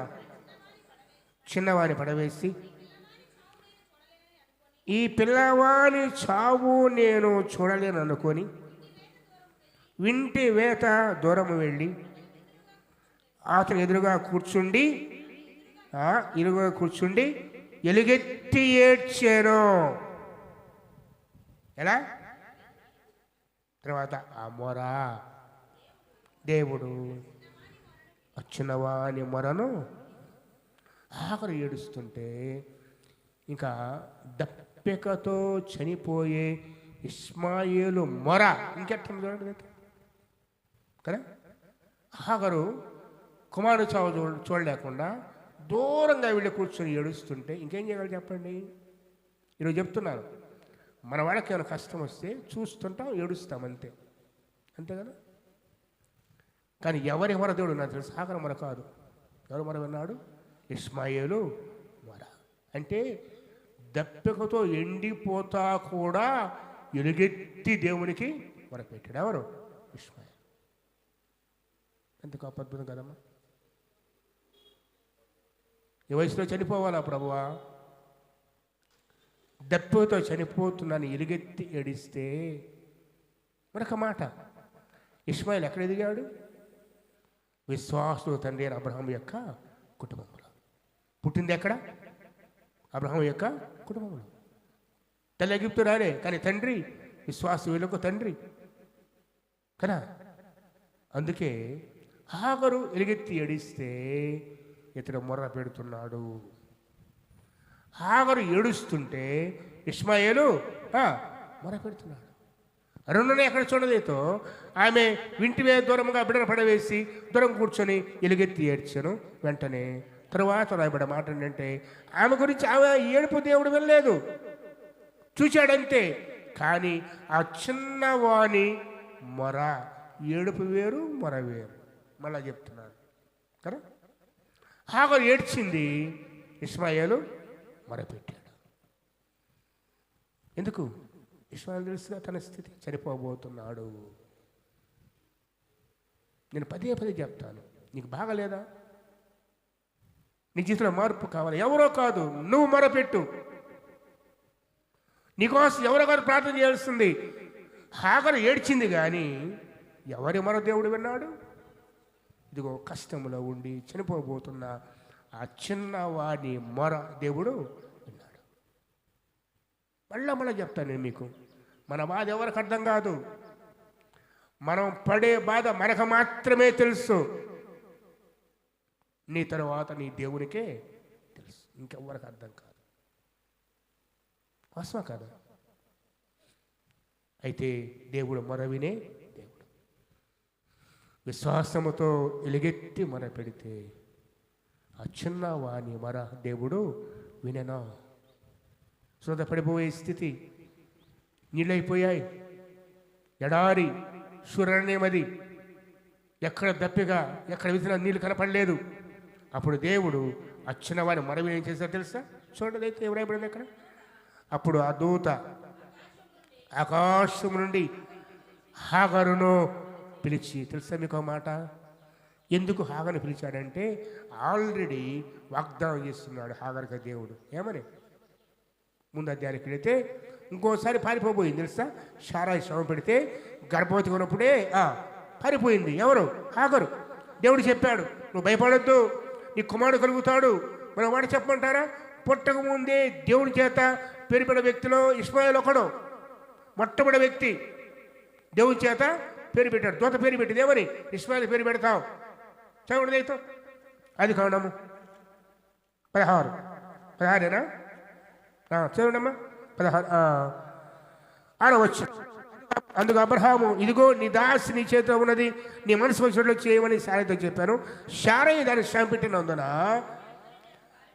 చిన్నవాని పడవేసి, ఈ పిల్లవాని చావు నేను చూడలేను అనుకొని వింటి వేత దూరము వెళ్ళి అతను ఎదురుగా కూర్చుండి ఎలుగెత్తి ఏడ్చాను. ఎలా? తర్వాత ఆ మొర దేవుడు చిన్నవాని మొరను ఆఖరు ఏడుస్తుంటే, ఇంకా దప్పికతో చనిపోయే ఇష్మాయేలు మొర ఇంకెట్లా చూడండి కదా. ఆఖరు కుమారుడు చావు చూడలేకుండా దూరంగా వెళ్ళి కూర్చొని ఏడుస్తుంటే ఇంకేం చేయగలరు చెప్పండి? ఈరోజు చెప్తున్నారు, మన వాళ్ళకి ఏమైనా కష్టం వస్తే చూస్తుంటాం, ఏడుస్తాం, అంతే అంతే కదా. కానీ ఎవరి మొర దేవుడు నాకు తెలుసు, ఆఖరు మొర కాదు. ఎవరు మొర విన్నాడు? ఇష్మాయేలు మొర. అంటే దప్పికతో ఎండిపోతా కూడా ఎలుగెత్తి దేవునికి మొరపెట్టాడు. ఎవరు? ఇష్మాయేలు. ఎంత గొప్ప అద్భుతం కదమ్మా. ఈ వయసులో చనిపోవాలా ప్రభువా? దప్పికతో చనిపోతున్నాను ఎలుగెత్తి ఏడిస్తే మరొక మాట, ఇష్మాయేలు ఎక్కడ ఎదిగాడు? విశ్వాసుడు తండ్రి అయిన అబ్రహాము యొక్క కుటుంబంలో పుట్టింది. ఎక్కడ? అబ్రహాము యొక్క కుటుంబంలో. తల్లి ఎగిప్తురాలే, కానీ తండ్రి విశ్వాస వీళ్ళకు తండ్రి కదా. అందుకే హాగరు ఎలుగెత్తి ఏడిస్తే ఇతడు మొర్ర పెడుతున్నాడు. హాగరు ఏడుస్తుంటే ఇష్మాయేలు మొర్ర పెడుతున్నాడు. రెండునే ఎక్కడ చూడదేతో ఆమె వింటివే దూరంగా బిడన పడవేసి దూరం కూర్చొని ఎలుగెత్తి ఏడ్చాను. వెంటనే తరువాత రాయబడ్డ మాట ఏంటంటే ఆమె గురించి ఆమె ఏడుపు దేవుడు వెళ్ళలేదు, చూశాడంతే. కానీ ఆ చిన్నవాణి మొర, ఏడుపు వేరు మొర వేరు. మళ్ళా చెప్తున్నాను కదా. హాగరు ఏడ్చింది, ఇష్మాయేలు మొరపెట్టాడు. ఎందుకు? ఇష్మాయేలు తెలుసుగా తన స్థితి, చనిపోబోతున్నాడు. నేను పదే పదే చెప్తాను, నీకు బాగలేదా? నీ జీవితంలో మార్పు కావాలి. ఎవరో కాదు, నువ్వు మొరపెట్టు. నీకోసం ఎవరో కాదు ప్రార్థన చేయాల్సింది. హాగరు ఏడ్చింది కానీ ఎవరి మొర దేవుడు విన్నాడు? ఇదిగో కష్టంలో ఉండి చనిపోబోతున్న ఆ చిన్నవాడి మొర దేవుడు విన్నాడు. మళ్ళా చెప్తాను నేను మీకు, మన బాధ ఎవరికి అర్థం కాదు. మనం పడే బాధ మనకు మాత్రమే తెలుసు. నీ తర్వాత నీ దేవునికే తెలుసు, ఇంకెవ్వరికి అర్థం కాదు. వాస్తవం కాదు. అయితే దేవుడు మొర వినే దేవుడు. విశ్వాసముతో ఎలుగెత్తి మొర పెడితే ఆ చిన్నవాని మొర దేవుడు వినెను. పడిపోయే స్థితి, నీళ్ళైపోయాయి, ఎడారి శూరణ్యమది, ఎక్కడ దప్పిగా ఎక్కడ విసిన నీళ్ళు కనపడలేదు. అప్పుడు దేవుడు ఆ చిన్నవాని మొర విని ఏం చేశారు తెలుసా? చూడండి, అయితే ఎవరైపడింది అక్కడ. అప్పుడు ఆ దూత ఆకాశం నుండి హాగరును పిలిచి, తెలుసా మీకు ఆ మాట? ఎందుకు హాగరును పిలిచాడంటే ఆల్రెడీ వాగ్దానం చేస్తున్నాడు హాగరుకి దేవుడు. ఏమని? ముందు అధ్యాయానికి వెళితే ఇంకోసారి పారిపోబోయింది తెలుసా. శారాయి శ్రమ పెడితే గర్భవతి ఉన్నప్పుడే పారిపోయింది. ఎవరు? హాగరు. దేవుడు చెప్పాడు, నువ్వు భయపడొద్దు, నీ కుమారుడు కలుగుతాడు. మన మాట చెప్పమంటారా? పుట్టక ముందే దేవుని చేత పేరుపడే వ్యక్తిలో ఇష్మాయేలు ఒకడు. మొట్టమొదటి వ్యక్తి దేవుని చేత పేరు పెట్టాడు. దూత పేరు పెట్టింది ఏమని? ఇష్మాయేలు పేరు పెడతావు. చదవండి అయితే అది కావడము 16 చదవండమ్మా. 16 అందుకు అబ్రహాము, ఇదిగో నీ దాసి నీ చేతిలో ఉన్నది, నీ మనసు వచ్చినట్లు చేయమని శారయ్యతో చెప్పాను. శారయ్య దాన్ని శ్రమ పెట్టినందున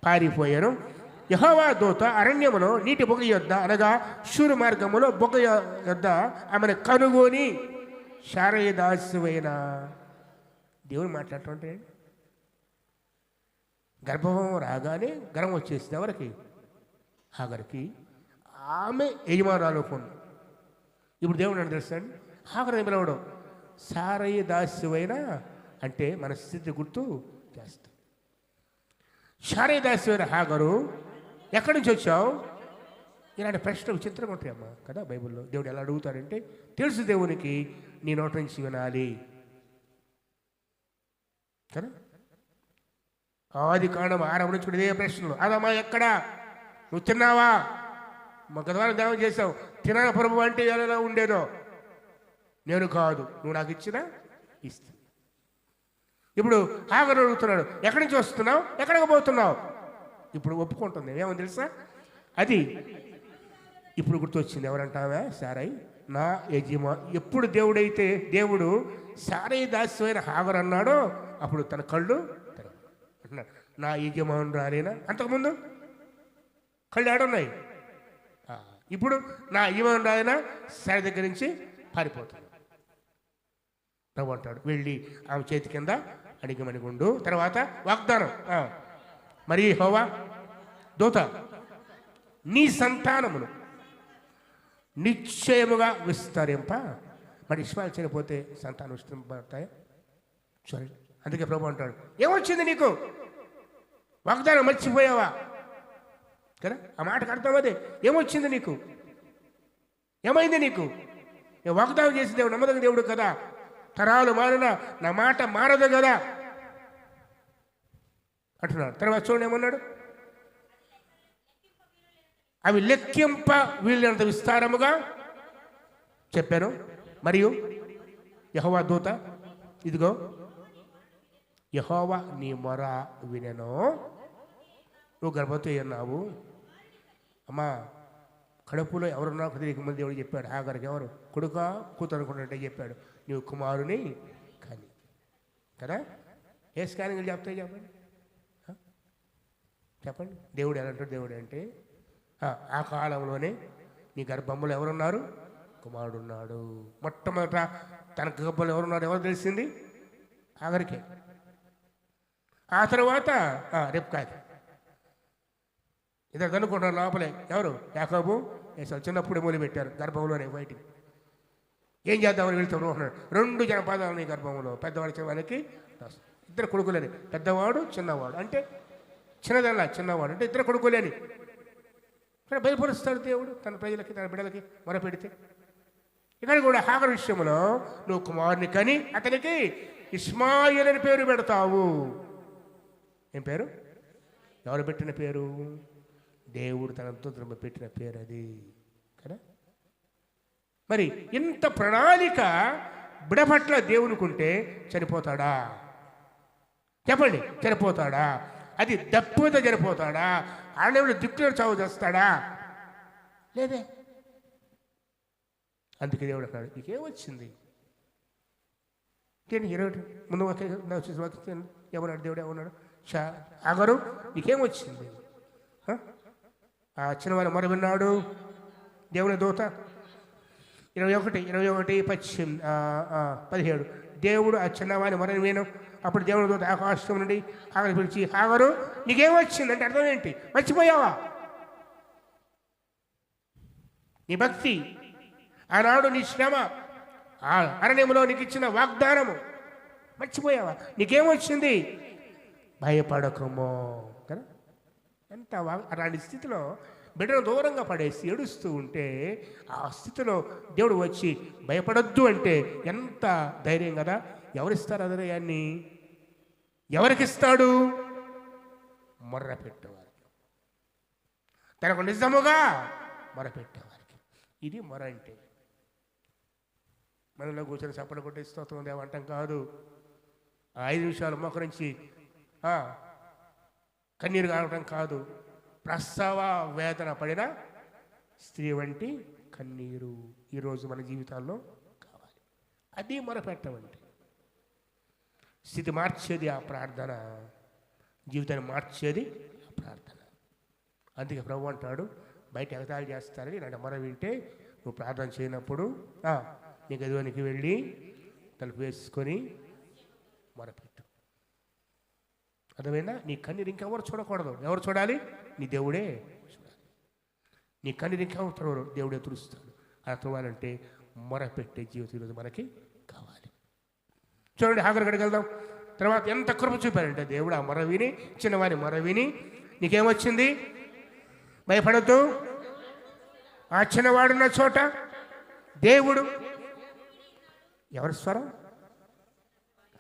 పారిపోయాను. యెహోవా దూత అరణ్యములో నీటి బొగ్గ యొద్ద, అనగా శూరు మార్గములో బొగ్గ యొద్ద ఆమెను కనుగొని, శారయ్య దాసివైన దేవుని మాట్లాడుతుంటే గర్భం రాగానే గర్వం వచ్చేసింది. ఎవరికి? హాగర్కి. ఆమె యజమానురాలు ఫోన్. ఇప్పుడు దేవుడు అని తెలుస్తాడు, హాగర్ పిలవడం శారయ్య దాసివైన అంటే మన స్థితి గుర్తు చేస్తాం. శారయ్య దాసివైన హాగరు, ఎక్కడి నుంచి వచ్చావు? ఇలాంటి ప్రశ్నలు విచిత్రంగా ఉంటాయమ్మా కదా బైబిల్లో. దేవుడు ఎలా అడుగుతాడంటే తెలుసు దేవునికి, నీ నోటి నుంచి వినాలి కదా. ఆది కాండం 6 నుంచి కూడా ఇదే ప్రశ్నలు. అదమ్మా ఎక్కడా? నువ్వు తిన్నావా? మా గతవారం ధ్యానం చేసావు. తినాల ప్రభు అంటే ఎలా ఉండేదో. నేను కాదు, నువ్వు నాకు ఇచ్చినా ఇస్తా. ఇప్పుడు హాగరు అడుగుతున్నాడు, ఎక్కడి నుంచి వస్తున్నావు, ఎక్కడికి పోతున్నావు? ఇప్పుడు ఒప్పుకుంటుంది. ఏమని తెలుసా? అది ఇప్పుడు గుర్తొచ్చింది. ఎవరంటావా? శారై నా యజమా. ఎప్పుడు దేవుడు శారయ్య దాసివైన హాగరు అన్నాడో అప్పుడు తన కళ్ళు అంటున్నాడు, నా యజమానుడు రాలేనా? అంతకుముందు కళ్ళు ఆడున్నాయి. ఇప్పుడు నా యజమానుడు రాలేనా? శారై దగ్గర నుంచి పారిపోతాడు. ప్రభు అంటాడు, వెళ్ళి ఆమె చేతి కింద అడిగమనిగుండు. తర్వాత వాగ్దానం, మరి యెహోవా దూత నీ సంతానమును నిశ్చయముగా విస్తరింప. మరి ఇష్మాయేలు చనిపోతే సంతానం విస్తరింపబడతాయా? సరే, అందుకే ప్రభు అంటాడు, ఏమొచ్చింది నీకు? వాగ్దానం మర్చిపోయావా కదా? ఆ మాటకు అర్థం అదే. ఏమొచ్చింది నీకు? ఏమైంది నీకు? నేను వాగ్దానం చేసిన దేవుడు నమ్మదగిన దేవుడు కదా. తరాలు మారినా నా మాట మారదు కదా అంటున్నాడు. తర్వాత చూడండి ఏమన్నాడు, అవి లెక్కింప వీళ్ళంత విస్తారముగా చెప్పాను. మరియు యెహోవా దూత, ఇదిగో యెహోవా నీ మొర వినెను, నువ్వు గర్భవతి అన్నావు. అమ్మా, కడుపులో ఎవరున్నా తెలియక ముందు దేవుడు చెప్పాడు హాగర్కి, ఎవరు కొడుక కూతురు అనుకుంటుంటే చెప్పాడు, నువ్వు కుమారుని కానీ కదా. ఏ స్కానింగ్లు చెప్తాయి చెప్పండి, చెప్పండి. దేవుడు ఎలా అంటాడు? దేవుడు అంటే ఆ కాలంలోనే నీ గర్భంలో ఎవరున్నారు? కుమారుడు ఉన్నాడు. మొట్టమొదట తన గర్భంలో ఎవరున్నారు? ఎవరు తెలిసింది? హాగర్కే. ఆ తర్వాత రెబ్కాకి. ఇద్దరు అనుకుంటారు లోపలే, ఎవరు? యాకోబు, ఏసావు. చిన్నప్పుడే మొదలు పెట్టారు గర్భంలోనే బయటికి. ఏం చేద్దామని వెళ్తాడు అంటున్నాడు. 2 జనపదాలు నీ గర్భంలో, పెద్దవాడు చిన్నవానికి. ఇద్దరు కొడుకులేని, పెద్దవాడు చిన్నవాడు. అంటే చిన్నదల్లా చిన్నవాడు అంటే ఇద్దరు కొడుకులేని. ఇక్కడ భయపరుస్తాడు దేవుడు తన ప్రజలకి, తన బిడ్డలకి మొరపెడితే. ఇక్కడ కూడా హాగర్ విషయంలో నువ్వు కుమారుని కని అతనికి ఇష్మాయేలు అని పేరు పెడతావు. ఏం పేరు? ఎవరు పెట్టిన పేరు? దేవుడు తనతో పెట్టిన పేరు అది కదా. మరి ఇంత ప్రణాళిక బిడ పట్ల దేవునికుంటే చనిపోతాడా? చెప్పండి, చనిపోతాడా? అది దప్పుతో చనిపోతాడా? ఆడేవుడు దిక్కులో చావు చేస్తాడా? లేదే. అందుకే దేవుడు అన్నాడు, నీకేం వచ్చింది? ముందు ఏమన్నాడు దేవుడు? ఏమన్నాడు? హాగరు నీకేం వచ్చింది? ఆ చిన్నవారి మొర విన్నాడు దేవుని దూత. 21:17 దేవుడు ఆ చిన్నవాని మొరని విను. అప్పుడు దేవుని దూత ఆకాశం నుండి హాగరు పిలిచి, హాగరు నీకేం వచ్చిందంటే అర్థం ఏంటి? మర్చిపోయావా నీ భక్తి, ఆనాడు నీ శ్రమ, ఆ అరణ్యంలో నీకు ఇచ్చిన వాగ్దానము మర్చిపోయావా? నీకేమొచ్చింది? భయపడకమో కదా. ఎంత అలాంటి స్థితిలో బిడ్డను దూరంగా పడేసి ఏడుస్తూ ఉంటే ఆ స్థితిలో దేవుడు వచ్చి భయపడొద్దు అంటే ఎంత ధైర్యం కదా. ఎవరిస్తారు అదయాన్ని? ఎవరికిస్తాడు? మొర్ర పెట్టేవారికి, తనకు నిజముగా మొర పెట్టేవారికి. ఇది మొర అంటే. మనలో కూర్చొని చప్పలు కొట్టి స్తోత్రం దేవంటం కాదు. 5 నిమిషాలు మోకరించి కన్నీరు కావటం కాదు. ప్రసవ వేదన పడిన స్త్రీ వంటి కన్నీరు ఈరోజు మన జీవితాల్లో కావాలి. అది మొరపెట్టమంటే. స్థితి మార్చేది ఆ ప్రార్థన, జీవితాన్ని మార్చేది ఆ ప్రార్థన. అందుకే ప్రభు అంటాడు, బయట ఎగతాళి చేస్తారని నా మొర వింటే నువ్వు ప్రార్థన చేయనప్పుడు నీ గదిలోనికి వెళ్ళి తలుపు వేసుకొని మొరపెట్టు. అర్థమైందా? నీ కన్నీరు ఇంకెవరు చూడకూడదు. ఎవరు చూడాలి? నీ దేవుడే చూడాలి. నీ కన్నీరు ఇంకెవరు చూడరు, దేవుడే తుడుస్తాడు. అలా చూడాలంటే మొరపెట్టే జీవితం ఈరోజు మనకి కావాలి. చూడండి, హాగరు గడికి వెళ్దాం. తర్వాత ఎంత కృప చూపారంటే దేవుడు ఆ మొర విని, చిన్నవాని మొర విని, నీకేమొచ్చింది? భయపడద్దు. ఆ చిన్నవాడున్న చోట దేవుడు. ఎవరి స్వరం?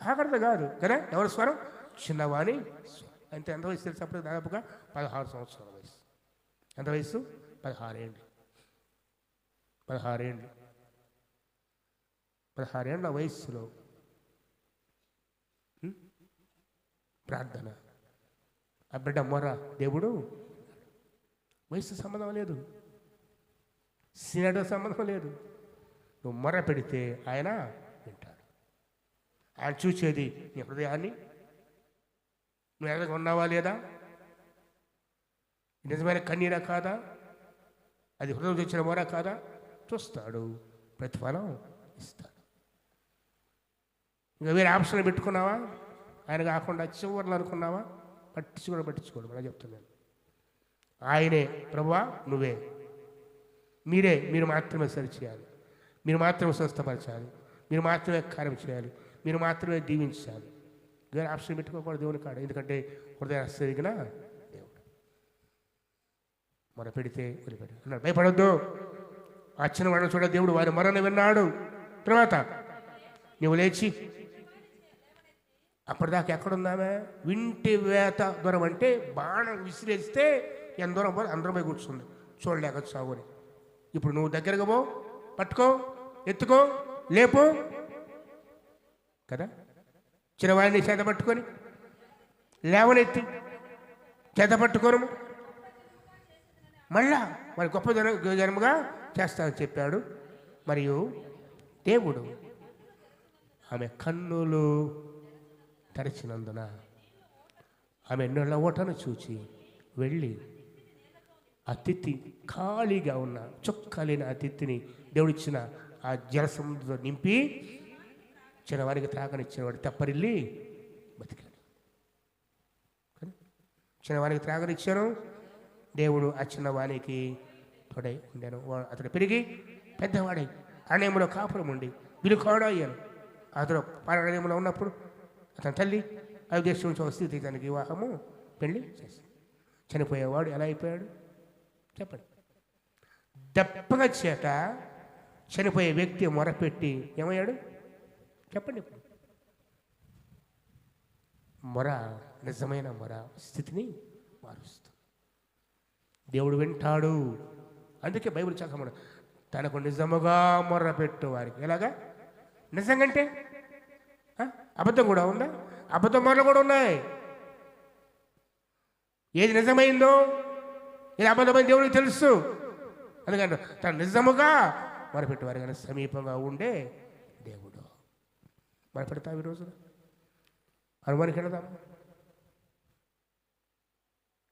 హాగరుది కాదు కదా. ఎవరి స్వరం? చిన్నవాణి స్వరం. అంటే ఎంత వయసు తెలుసు? అప్పుడు దాదాపుగా 16 సంవత్సరాల వయసు. ఎంత వయసు? 16 ఏళ్ళు. 16 ఏళ్ళ వయస్సులో ప్రార్థన, ఆ బిడ్డ మొర. దేవుడు వయసు సంబంధం లేదు, సీనియర్ సంబంధం లేదు. నువ్వు మొర పెడితే ఆయన వింటాడు. ఆయన చూసేది నీ హృదయాన్ని. నువ్వు ఎలాగ ఉన్నావా లేదా? నిజమైన కన్నీరా కాదా? అది హృదయం వచ్చిన మొర కాదా? చూస్తాడు, ప్రతిఫలం ఇస్తాడు. ఇంకా వేరే ఆప్షన్ పెట్టుకున్నావా? ఆయన కాకుండా చివర్లు అనుకున్నావా? పట్టించుకోడు. మనం చెప్తున్నాను, ఆయనే ప్రభువా, నువ్వే, మీరు మాత్రమే సరి చేయాలి, మీరు మాత్రమే స్వస్థపరచాలి, మీరు మాత్రమే కార్యం చేయాలి, మీరు మాత్రమే దీవించాలి. వేరే ఆప్షన్ పెట్టుకోకూడదు దేవుని కాడ. ఎందుకంటే హృదయం సరిగిన దేవుడు. మొర పెడితే వదిలిపెట్టు అన్నాడు. భయపడొద్దు. ఆ చిన్నవాడు చూడ దేవుడు వారి మొరను విన్నాడు. తర్వాత నువ్వు లేచి, అప్పటిదాకా ఎక్కడున్నామే? వింటి వేత దూరం అంటే బాణం విసిరేస్తే ఎంత దూరం పోయి అందరం పోయి కూర్చుంది చూడలేక చావుని. ఇప్పుడు నువ్వు దగ్గరగా పో, పట్టుకో, ఎత్తుకో, లేపు కదా. చిన్నవాడిని చేత పట్టుకొని లేవనెత్తి చేత పట్టుకోను మళ్ళా మరి గొప్ప జనముగా చేస్తానని చెప్పాడు. మరియు దేవుడు ఆమె కన్నులు తెరచినందున ఆమె నీళ్ళ ఓటను చూచి వెళ్ళి ఆ తిత్తి ఖాళీగా ఉన్న చుక్కలేని ఆ తిత్తిని దేవుడిచ్చిన ఆ జలసముద్రంలో నింపి చిన్నవారికి త్రాగనిచ్చినవాడు తెప్పరిల్లి బతికాడు. చిన్నవానికి త్రాగనిచ్చాను, దేవుడు ఆ చిన్నవానికి తోడై ఉండాను. అతడు పెరిగి పెద్దవాడై అరణ్యంలో కాపురం ఉండి విలుకాడు అయ్యాను. అతడు అరణ్యంలో ఉన్నప్పుడు అతని తల్లి అవిదేశం నుంచి వస్తే తనకి వివాహము పెళ్లి చేసింది. చనిపోయేవాడు ఎలా అయిపోయాడు చెప్పండి. దెబ్బగా చేత చనిపోయే వ్యక్తి మొరపెట్టి ఏమయ్యాడు చెప్పండి. మొర నిజమైన మొర స్థితిని మారుస్తుంది. దేవుడు వింటాడు. అందుకే బైబిల్ చక్కమడు తనకు నిజముగా మొర్ర పెట్టు వారికి. ఎలాగా నిజంగంటే అబద్ధం కూడా ఉందా? అబద్ధం మొరలు కూడా ఉన్నాయి. ఏది నిజమైందో ఏది అబద్ధమైంది దేవుడికి తెలుసు. అందుకంటే తను నిజముగా మొరపెట్టు వారి కానీ సమీపంగా ఉండే దేవుడు. మొరపెడతావు ఈ రోజున హనుమానికి వెళదాం.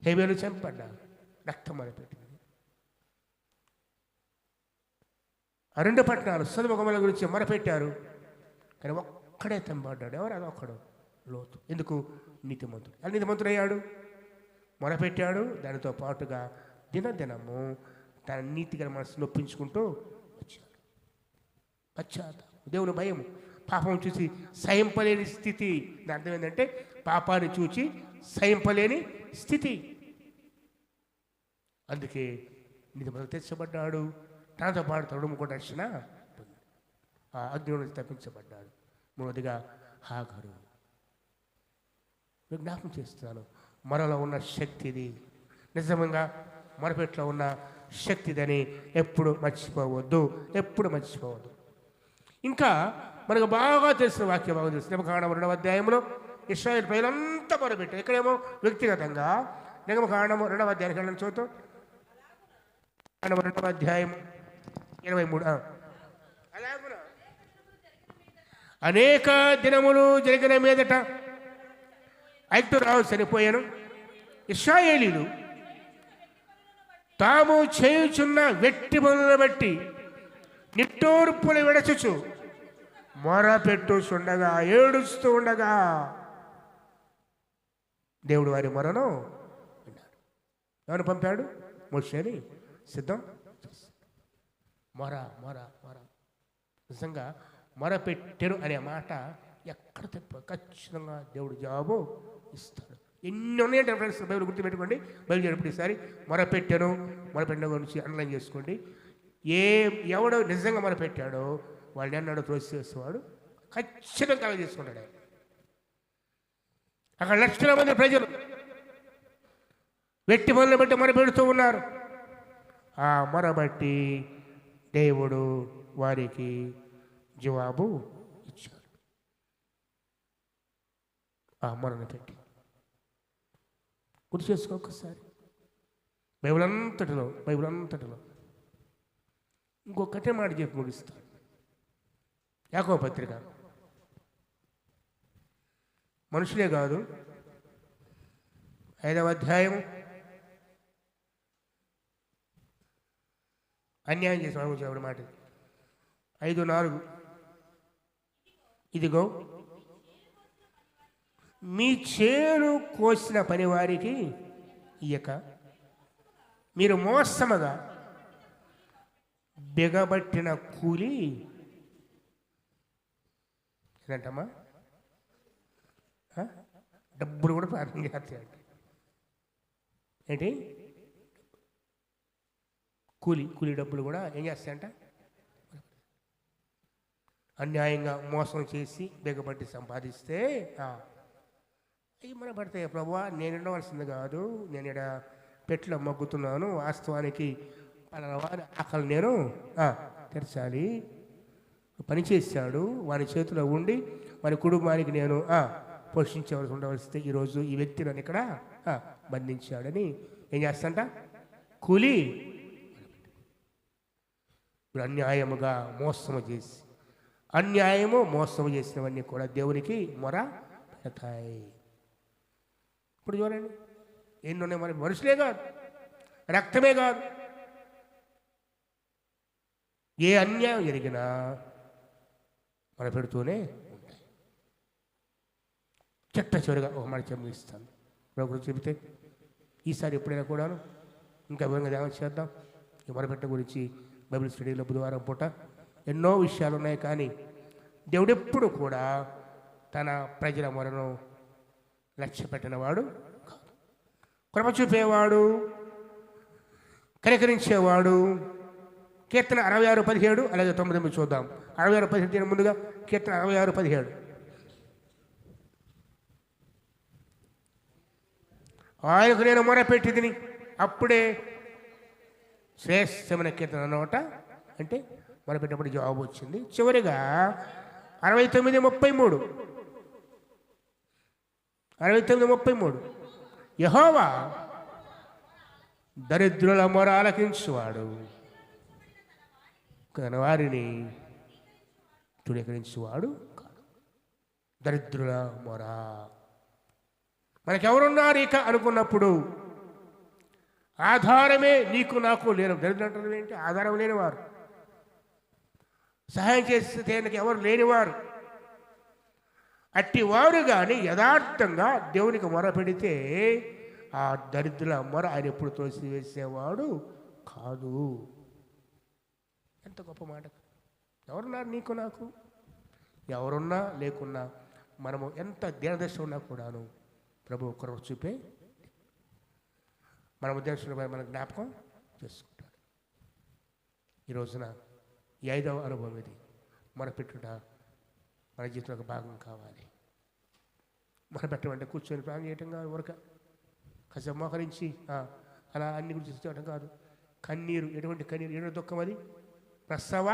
హేబేలు చంపడ్డా రక్తం మొదలుపెట్టింది. ఆ 2 పట్టణాలు సొదొమ గొమొర్రా గురించి మొరపెట్టారు, కానీ ఒక్కడే చంపడ్డాడు. ఎవరు? అది ఒక్కడు, లోతు. ఎందుకు? నీతిమంతుడు. అది నీతిమంతుడు అయ్యాడు, మొరపెట్టాడు. దానితో పాటుగా దినదినము తన నీతిగా మనసు నొప్పించుకుంటూ వచ్చాడు. పశ్చాత్తాపం, దేవుని భయము, పాపం చూసి సహింపలేని స్థితి. దాని అర్థం ఏంటంటే పాపాన్ని చూచి సహింపలేని స్థితి. అందుకే నీతిమంతుడు తెచ్చబడ్డాడు. తనతో పాటు తరుడు కూడా రక్షణ ఆ అగ్ని నుంచి తప్పించబడ్డాడు. మూడవదిగా హాగరు. జ్ఞాపకం చేస్తున్నాను, మనలో ఉన్న శక్తిది, నిజంగా మొరపెట్లో ఉన్న శక్తిదని ఎప్పుడు మర్చిపోవద్దు, ఎప్పుడు మర్చిపోవద్దు. ఇంకా మనకు బాగా తెలిసిన వాక్యం బాగా తెలుసు. నిర్గమకాండం 2వ అధ్యాయంలో ఇశ్రాయేలు ప్రజలంతా మొరపెట్టారు. ఇక్కడేమో వ్యక్తిగతంగా. నిర్గమకాండం 2వ అధ్యాయం చూద్దాం. 2వ అధ్యాయం 23. అనేక దినములు జరిగిన మీదట ఐగుప్తురాజు చనిపోయాను. ఇశ్రాయేలీయులు తాము చేయుచున్న వెట్టి పనులను బట్టి నిట్టూర్పులు విడచుచు మొరపెట్టుచుండగా, ఏడుస్తూ ఉండగా దేవుడు వారి మొరను విన్నాడు. ఎవరు పంపాడు? మోషేని సిద్ధం చేశాడు. మొర మొర మొర నిజంగా మొరపెట్టెను అనే మాట ఎక్కడ తప్ప ఖచ్చితంగా దేవుడు జవాబు ఇస్తాడు. ఎన్ని ఉన్నాయంటే ఫ్రెండ్స్, బైబిల్ గుర్తుపెట్టుకోండి. బైబిల్ చెప్పిన ఈసారి మొరపెట్టెను, మొరపెట్టిన గురించి అండర్లైన్ చేసుకోండి. ఎవడు నిజంగా మొరపెట్టాడో వాళ్ళని అన్నాడు త్రోసివేసేవాడు ఖచ్చితంగా కలగ చేసుకుంటాడు. అక్కడ లక్షల మంది ప్రజలు వెట్టి మొదలు బట్టి మొరపెడుతూ ఉన్నారు. ఆ మొరబట్టి దేవుడు వారికి జవాబు ఇచ్చాడు. ఆ మొరను పెట్టి గుర్తు చేసుకో ఒక్కసారి. బైబిల్ అంతటిలో ఇంకొకటే మాట చెప్పి ముగిస్తాను. యాకోబు పత్రిక, మనుషులే కాదు 5వ అధ్యాయం అన్యాయం చేసిన మాట 5:4. ఇదిగో మీ చేను కోసిన పనివారికి ఇయ్యక మీరు మోసముగా బిగబట్టిన కూలి ఏంటమ్మా? డబ్బులు కూడా ప్రార్థన చేస్తాయంట. ఏంటి? కూలి డబ్బులు కూడా ఏం చేస్తాయంట? అన్యాయంగా మోసం చేసి బిగబట్టి సంపాదిస్తే అవి మన పడతాయి. ప్రభువా, నేను ఉండవలసింది కాదు, నేను ఇక్కడ పెట్లో మగ్గుతున్నాను, వాస్తవానికి పలానా ఆకలి నేను తెరచాలి. పని చేశాడు, వాని చేతిలో ఉండి వాని కుటుంబానికి నేను పోషించవలసి ఉండవలసి ఈరోజు ఈ వ్యక్తి నన్ను ఇక్కడ బంధించాడని ఏం చేస్తాంట కూలి అన్యాయముగా మోసము చేసి మోసము చేసినవన్నీ కూడా దేవునికి మొర పెడతాయి. ఇప్పుడు చూడండి ఎన్నున్నాయి, మరి మనుషులే కాదు, రక్తమే కాదు, ఏ అన్యాయం జరిగినా మన పెడుతూనే ఉంటాయి. చెట్ట చివరిగా ఒక మాట చెప్పిస్తాను, ఒకరు చెబితే ఈసారి ఎప్పుడైనా కూడాను ఇంకా వివరంగా ధ్యానం చేద్దాం. ఈ మొరపెట్ట గురించి బైబిల్ స్టడీలో బుధవారం పూట ఎన్నో విషయాలు ఉన్నాయి. కానీ దేవుడెప్పుడు కూడా తన ప్రజల మొరను లక్ష్య పెట్టినవాడు కాదు. కృప చూపేవాడు, కనికరించేవాడు. కీర్తన 66:17 అలాగే 9 చూద్దాం. 66:17 ముందుగా కీర్తన 66:17. ఆయనకు నేను మొరపెట్టిదిని అప్పుడే శ్రేష్టమైన కీర్తన అన్నమాట. అంటే మొరపెట్టినప్పుడు జవాబు వచ్చింది. చివరిగా 69:33 69:33 యెహోవా దరిద్రుల మొర ఆలకించువాడు, కానీ వారిని తృణీకరించువాడు కాదు. దరిద్రుల మొర. మనకెవరున్నారు ఇక అనుకున్నప్పుడు ఆధారమే నీకు నాకు లేని. దరిద్రులు ఏంటి? ఆధారం లేనివారు, సహాయం చేసే ఎవరు లేనివారు. అట్టివారు కానీ యథార్థంగా దేవునికి మొర పెడితే ఆ దరిద్రుల మొర ఆయన ఎప్పుడు తోసివేసేవాడు కాదు. ఎంత గొప్ప మాట! ఎవరున్నారు నీకు నాకు? ఎవరున్నా లేకున్నా మనము ఎంత దీనదశ ఉన్నా కూడాను ప్రభు ఒక్కరు చూపే మన ఉద్దేశంలో మన జ్ఞాపకం చేసుకుంటాడు. ఈ రోజున ఈ 5వ అనుభవం ఇది. మొరపెట్టుట మన జీవితంలో ఒక భాగం కావాలి. మొరపెట్టమంటే కూర్చొని ప్రాణం చేయటం కాదు, ఊరక కాసేపు మోకరించి అలా అన్ని గురించి చేయటం కాదు. కన్నీరు, ఎటువంటి కన్నీరు, ఎటువంటి దుఃఖం అది ప్రసవ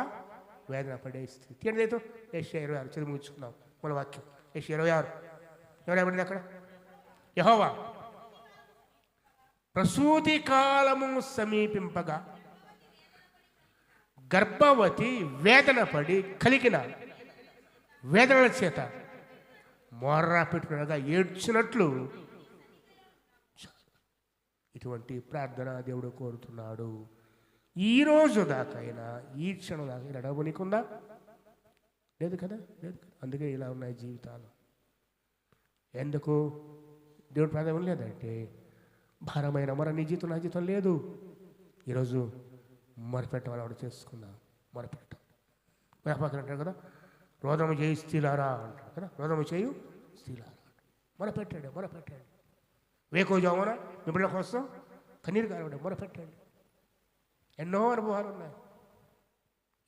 వేదన పడే స్థితి. తీయడదేతో ఏషియా 26 చదివి ముగించుకున్నాం. మన వాక్యం ఏషియా 26 ఎవరైనా అక్కడ యెహోవా ప్రసూతి కాలము సమీపింపగా గర్భవతి వేదన పడి కలిగిన వేదనల చేత మొర్ర పెట్టుకునగా ఏడ్చినట్లు ఇటువంటి ప్రార్థన దేవుడు కోరుతున్నాడు. ఈ రోజు దాకైనా, ఈ క్షణం దాకా నడవ నీకుందా? లేదు కదా, లేదు కదా. అందుకే ఇలా ఉన్నాయి జీవితాలు. ఎందుకు దేవుడు ప్రార్థన లేదంటే భారమైన మొర నీ జీవితం, నా జీవితం లేదు. ఈరోజు మొరపెట్టమని ఆవిడ చేసుకుందాం. మొరపెట్టాం వ్యాపారం అంటారు కదా, రోదము చేయి స్థిలారా అంటారు కదా, రోదము చేయు స్థిలారా. మొరపెట్టండి. వేకోజామున మీ బిడ్డల కోసం కన్నీరు కానివ్వండి, మొరపెట్టండి. ఎన్నో అనుభవాలు ఉన్నాయి.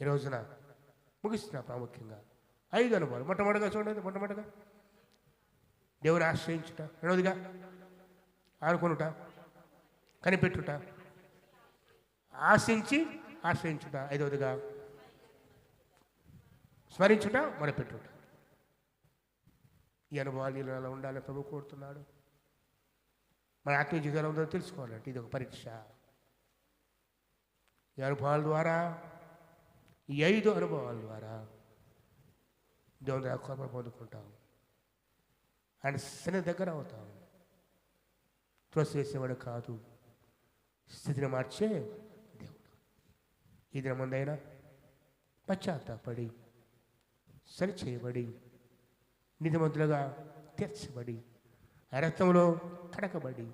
ఈ రోజున ముగిస్తున్నా. ప్రాముఖ్యంగా 5 అనుభవాలు. మొట్టమొదటిగా చూడండి, మొట్టమొదటిగా దేవుని ఆశ్రయించుట, రెండవదిగా ఆనుకొనుట, కనిపెట్టుట, ఆశ్రయించుట, 5వదిగా స్మరించుట, మొరపెట్టుట. ఈ అనుభవాలు నీలో ఉండాలని ప్రభు కోరుతున్నాడు. మన ఆత్మీయ జీవితంలో ఉందో తెలుసుకోవాలంటే ఇది ఒక పరీక్ష. ఈ అనుభవాల ద్వారా, ఈ 5 అనుభవాల ద్వారా దేవుని కృప పొందుకుంటాం. ఆయన సన్నిధి దగ్గర అవుతాం. త్రోసివేసేవాడు కాదు, స్థితిని మార్చే దేవుడు. ఈ దిన ముందైనా పశ్చాత్తాపడి సరిచేయబడి నిధిమంతులుగా తీర్చబడి రక్తంలో కడకబడి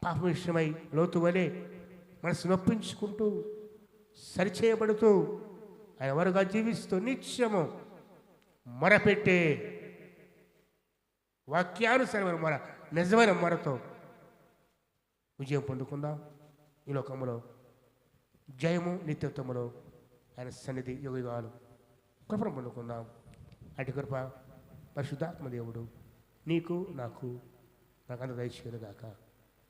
పాప విషయమై లోతు వలె మనసు నొప్పించుకుంటూ సరిచేయబడుతూ ఆయన వరుగా జీవిస్తూ నిత్యము మొరపెట్టే వాక్యానుసరమైన మొర, నిజమైన మొరతో విజయం పొందుకుందాం. ఈ లోకములో జయము నిత్యత్వములో ఆయన సన్నిధి యుగాలు కృపను పొందుకుందాం. అటు కృప పరిశుద్ధాత్మ దేవుడు నీకు నాకు అంత దయచేయను గాక.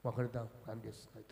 ఒకరిద్దాం ప్రార్థిస్తున్నాం.